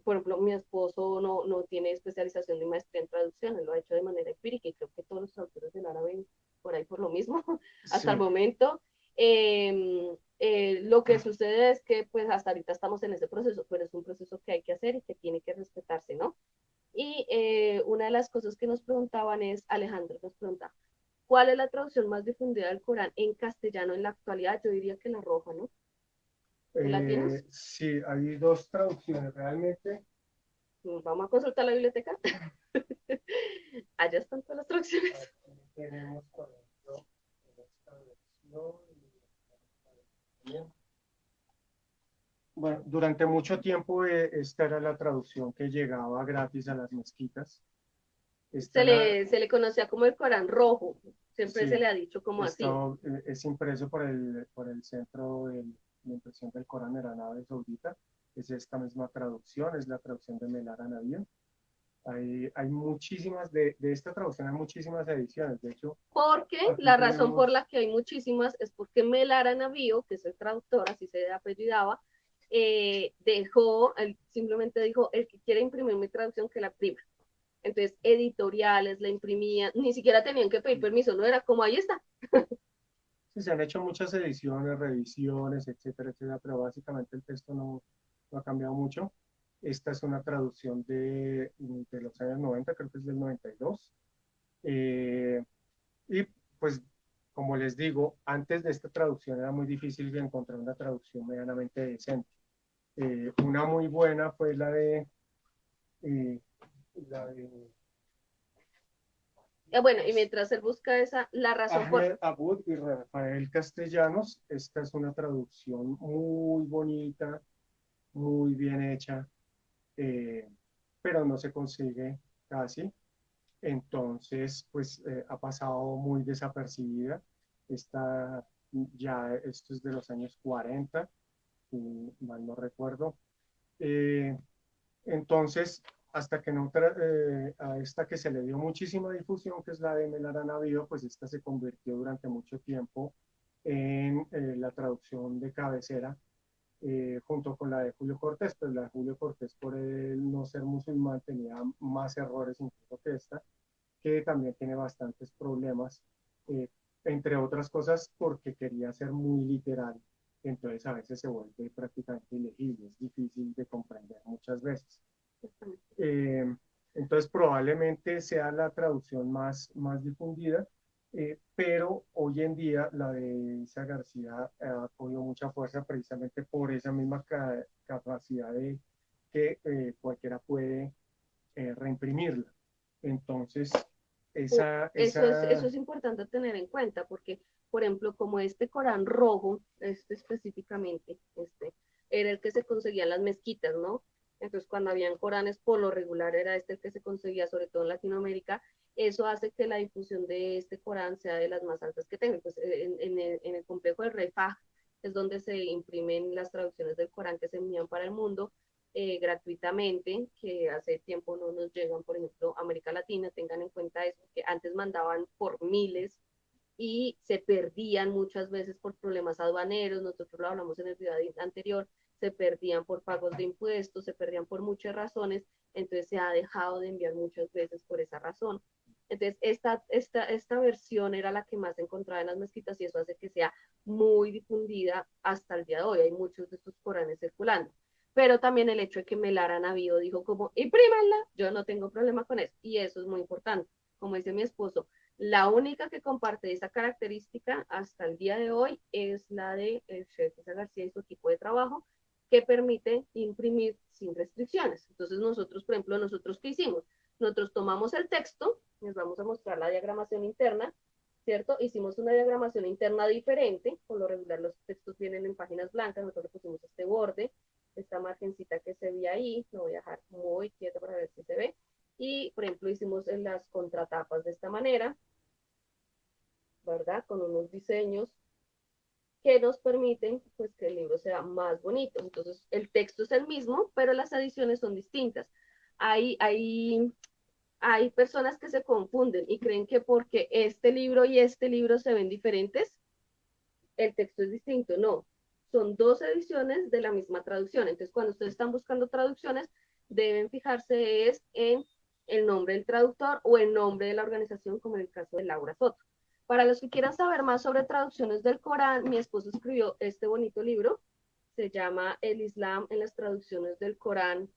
S1: Por ejemplo, mi esposo no tiene especialización ni maestría en traducción, él lo ha hecho de manera empírica y creo que todos los traductores del árabe por ahí por lo mismo, hasta el
S2: Sí,
S1: momento. Lo que sucede es que pues hasta ahorita estamos en ese proceso, pero es un proceso que hay que hacer y que tiene que respetarse, ¿no? Y una de las cosas que nos preguntaban es, Alejandro nos pregunta, ¿cuál es la traducción más difundida del Corán en castellano en la actualidad? Yo diría que la roja, ¿no? ¿Tú la tienes?
S2: Sí, hay dos traducciones realmente.
S1: Vamos a consultar la biblioteca. Allá están todas las traducciones.
S2: Aquí tenemos, por ejemplo, esta versión. Bueno, durante mucho tiempo esta era la traducción que llegaba gratis a las mezquitas. Esta la,
S1: Se le conocía como el Corán rojo. Siempre se
S2: sí,
S1: le ha dicho como así.
S2: esto es impreso por el centro de impresión del Corán en Arabia Saudita. Es esta misma traducción, es la traducción de Melar Anabía. Hay muchísimas, de esta traducción hay muchísimas ediciones. De hecho,
S1: Porque
S2: aquí
S1: la razón por
S2: tenemos,
S1: la que hay muchísimas es porque Melara Navío, que es el traductor, así se apellidaba, él simplemente dijo, el que quiere imprimir mi traducción, que la prima. Entonces, editoriales la imprimían, ni siquiera tenían que pedir permiso, no era como ahí está.
S2: sí, se han hecho muchas ediciones, revisiones, etcétera, etcétera, pero básicamente el texto no ha cambiado mucho. Esta es una traducción de los años 90, creo que es del 92. Eh, y pues, como les digo, antes de esta traducción era muy difícil encontrar una traducción medianamente decente. Una muy buena fue eh, la de
S1: Bueno, y mientras él busca esa, la razón por...
S2: Ahmed Abud y Rafael Castellanos. Esta es una traducción muy bonita, muy bien hecha, eh, pero no se consigue casi. Entonces, pues ha pasado muy desapercibida. Esta, esto es de los años 40, si mal no recuerdo. Eh, entonces, hasta que no a esta que se le dio muchísima difusión, que es la de Melara Navío, pues esta se convirtió durante mucho tiempo en la traducción de cabecera, junto con la de Julio Cortés, pues la de Julio Cortés, por él no ser musulmán, tenía más errores incluso que esta, que también tiene bastantes problemas, eh, entre otras cosas porque quería ser muy literal, entonces a veces se vuelve prácticamente ilegible, es difícil de comprender muchas veces. Eh, entonces probablemente sea la traducción más difundida, pero hoy en día la de Isa García ha cogido mucha fuerza precisamente por esa misma capacidad de que cualquiera puede reimprimirla. Entonces,
S1: Eso
S2: esa
S1: es importante tener en cuenta porque, por ejemplo, como este Corán rojo, este específicamente, este, era el que se conseguía en las mezquitas, ¿no? Entonces, cuando habían Coranes, por lo regular era este el que se conseguía, sobre todo en Latinoamérica. Eso hace que la difusión de este Corán sea de las más altas que tenga. Pues en el complejo del Refah es donde se imprimen las traducciones del Corán que se envían para el mundo gratuitamente, que hace tiempo no nos llegan, por ejemplo, a América Latina, tengan en cuenta eso, que antes mandaban por miles y se perdían muchas veces por problemas aduaneros, nosotros lo hablamos en el video anterior, se perdían por pagos de impuestos, se perdían por muchas razones, entonces se ha dejado de enviar muchas veces por esa razón. Entonces, esta versión era la que más se encontraba en las mezquitas y eso hace que sea muy difundida hasta el día de hoy. Hay muchos de estos coranes circulando. Pero también el hecho de que Melara Navío dijo como, imprímanla, yo no tengo problema con eso. Y eso es muy importante. Como dice mi esposo, la única que comparte esa característica hasta el día de hoy es la de el chef García y su equipo de trabajo, que permite imprimir sin restricciones. Entonces nosotros, por ejemplo, nosotros qué hicimos? Nosotros tomamos el texto, les vamos a mostrar la diagramación interna, ¿cierto? Hicimos una diagramación interna diferente, por lo regular los textos vienen en páginas blancas, nosotros pusimos este borde, esta margencita que se ve ahí, lo voy a dejar muy quieta para ver si se ve, y por ejemplo hicimos en las contratapas de esta manera, ¿verdad? Con unos diseños que nos permiten pues que el libro sea más bonito. Entonces el texto es el mismo, pero las ediciones son distintas. Hay personas que se confunden y creen que porque este libro y este libro se ven diferentes, el texto es distinto. No, son dos ediciones de la misma traducción. Entonces, cuando ustedes están buscando traducciones, deben fijarse es en el nombre del traductor o el nombre de la organización, como en el caso de Laura Soto, Para los que quieran saber más sobre traducciones del Corán, mi esposo escribió este bonito libro, se llama El Islam en las traducciones del Corán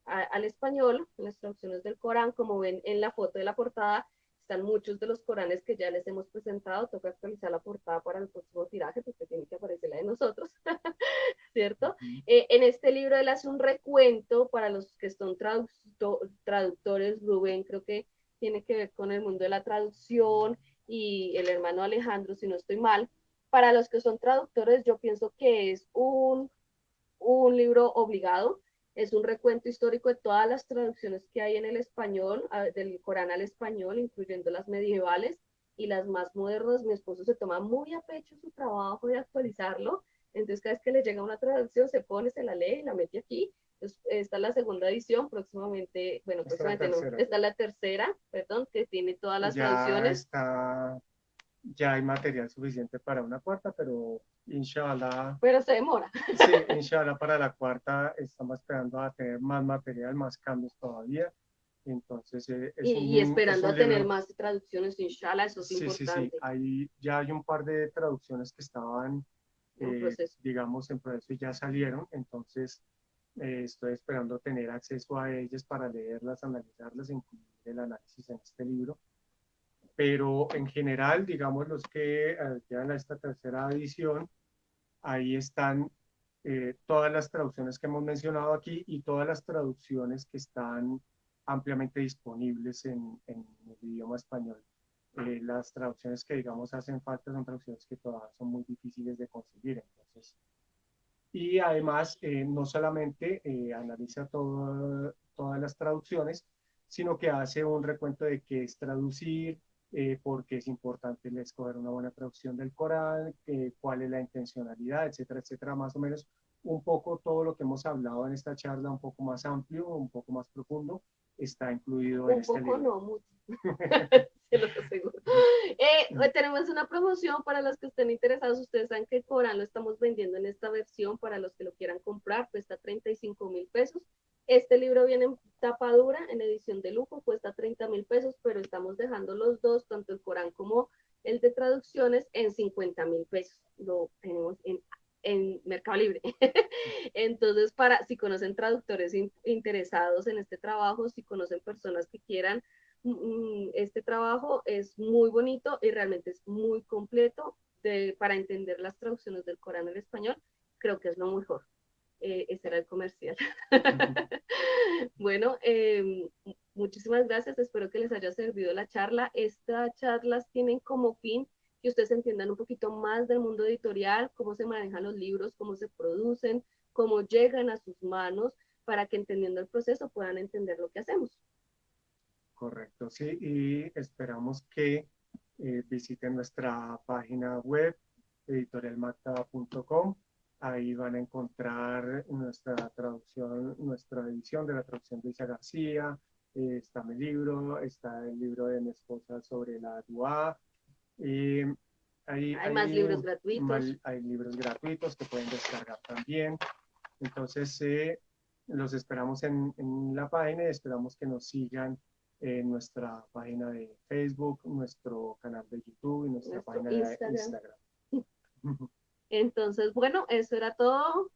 S1: al español, en las traducciones del Corán, como ven en la foto de la portada, están muchos de los Coranes que ya les hemos presentado, toca actualizar la portada para el próximo tiraje, porque tiene que aparecer la de nosotros, ¿cierto? En este libro él hace un recuento para los que son traductores, Rubén creo que tiene que ver con el mundo de la traducción, y el hermano Alejandro, si no estoy mal. Para los que son traductores, yo pienso que es un libro obligado, es un recuento histórico de todas las traducciones que hay en el español, del Corán al español, incluyendo las medievales y las más modernas. Mi esposo se toma muy a pecho su trabajo de actualizarlo, entonces cada vez que le llega una traducción se pone, se la lee y la mete aquí. Esta es la segunda edición, próximamente, bueno, próximamente no, esta es la tercera, perdón, que tiene todas las traducciones.
S2: Ya hay material suficiente para una cuarta, pero inshallah.
S1: Pero se demora.
S2: Sí, inshallah para la cuarta estamos esperando a tener más material, más cambios todavía. Entonces,
S1: y esperando a tener más traducciones, inshallah, eso es importante.
S2: Sí, ya hay un par de traducciones que estaban, digamos, en proceso y ya salieron. Entonces, estoy esperando tener acceso a ellas para leerlas, analizarlas, incluir el análisis en este libro. Pero en general, digamos, los que llegan a esta tercera edición, ahí están todas las traducciones que hemos mencionado aquí y todas las traducciones que están ampliamente disponibles en el idioma español. Las traducciones que, digamos, hacen falta son traducciones que todavía son muy difíciles de conseguir. Entonces, y además, no solamente analiza todas las traducciones, sino que hace un recuento de qué es traducir, por qué es importante escoger una buena traducción del Corán, cuál es la intencionalidad, etcétera, etcétera, más o menos un poco todo lo que hemos hablado en esta charla, un poco más amplio, un poco más profundo, está incluido en este libro.
S1: Un poco no, mucho. Se los aseguro. Tenemos una promoción para los que estén interesados. Ustedes saben que el Corán lo estamos vendiendo en esta versión. Para los que lo quieran comprar, cuesta 35,000 pesos. Este libro viene en tapa dura, en edición de lujo, cuesta 30,000 pesos, pero estamos dejando los dos, tanto el Corán como el de traducciones, en 50,000 pesos. Lo tenemos en Mercado Libre. Entonces, si conocen traductores interesados en este trabajo, si conocen personas que quieran este trabajo, es muy bonito y realmente es muy completo para entender las traducciones del Corán al español. Creo que es lo mejor. Ese era el comercial. Bueno, muchísimas gracias. Espero que les haya servido la charla. Estas charlas tienen como fin que ustedes entiendan un poquito más del mundo editorial, cómo se manejan los libros, cómo se producen, cómo llegan a sus manos, para que entendiendo el proceso puedan entender lo que hacemos.
S2: Correcto, sí, y esperamos que visiten nuestra página web, editorialmactaba.com. Ahí van a encontrar nuestra traducción, nuestra edición de la traducción de Isa García. Está mi libro, está el libro de mi esposa sobre la Dua. Hay
S1: más libros gratuitos.
S2: Hay libros gratuitos que pueden descargar también. Entonces, los esperamos en la página y esperamos que nos sigan en nuestra página de Facebook, nuestro canal de YouTube y nuestra página de Instagram.
S1: Entonces, bueno, eso era todo.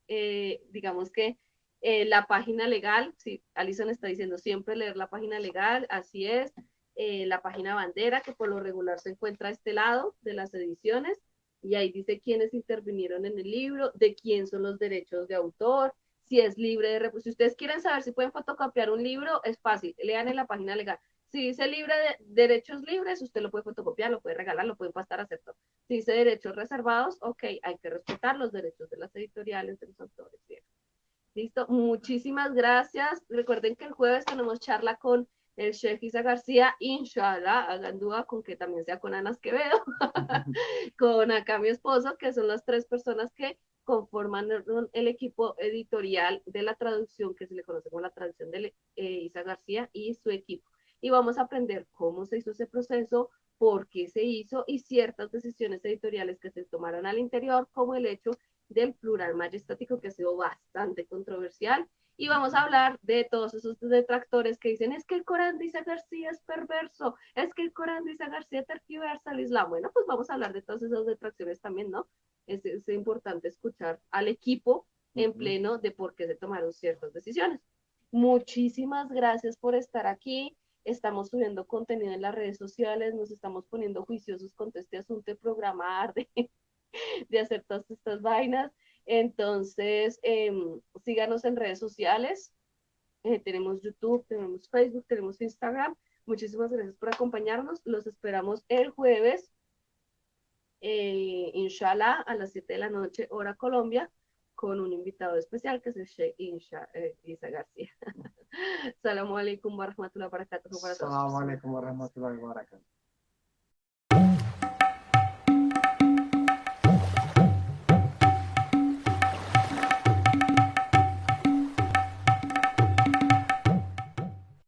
S1: Digamos que la página legal, sí, Alison está diciendo siempre leer la página legal, así es. La página bandera, que por lo regular se encuentra a este lado de las ediciones, y ahí dice quiénes intervinieron en el libro, de quién son los derechos de autor, si es libre de reproducción. Si ustedes quieren saber si pueden fotocopiar un libro, es fácil, lean en la página legal. Si dice libre de derechos libres, usted lo puede fotocopiar, lo puede regalar, lo puede pasar a hacer todo. Si dice derechos reservados, ok, hay que respetar los derechos de las editoriales, de los autores. Bien. Listo, muchísimas gracias. Recuerden que el jueves tenemos charla con el chef Isa García, inshallah, hagan duda con que también sea con Ana Esquevedo, con acá mi esposo, que son las tres personas que conforman el equipo editorial de la traducción, que se le conoce como la traducción de Isa García y su equipo. Y vamos a aprender cómo se hizo ese proceso, por qué se hizo y ciertas decisiones editoriales que se tomaron al interior, como el hecho del plural majestático, que ha sido bastante controversial, Y vamos a hablar de todos esos detractores que dicen, es que el Corán dice García es perverso, es que el Corán dice García tergiversa el Islam. Bueno, pues vamos a hablar de todas esas detracciones también, ¿no? Es importante escuchar al equipo en pleno de por qué se tomaron ciertas decisiones. Muchísimas gracias por estar aquí. Estamos subiendo contenido en las redes sociales, nos estamos poniendo juiciosos con todo este asunto de programar, de hacer todas estas vainas. Entonces, síganos en redes sociales. Tenemos YouTube, tenemos Facebook, tenemos Instagram. Muchísimas gracias por acompañarnos. Los esperamos el jueves, inshallah, a las 7 de la noche, hora Colombia, con un invitado especial que es el Sheikh Isa García. Salamu alaikum wa rahmatullahi wa barakatuh para todos.
S2: Assalamu alaikum wa rahmatullahi wa barakatuh.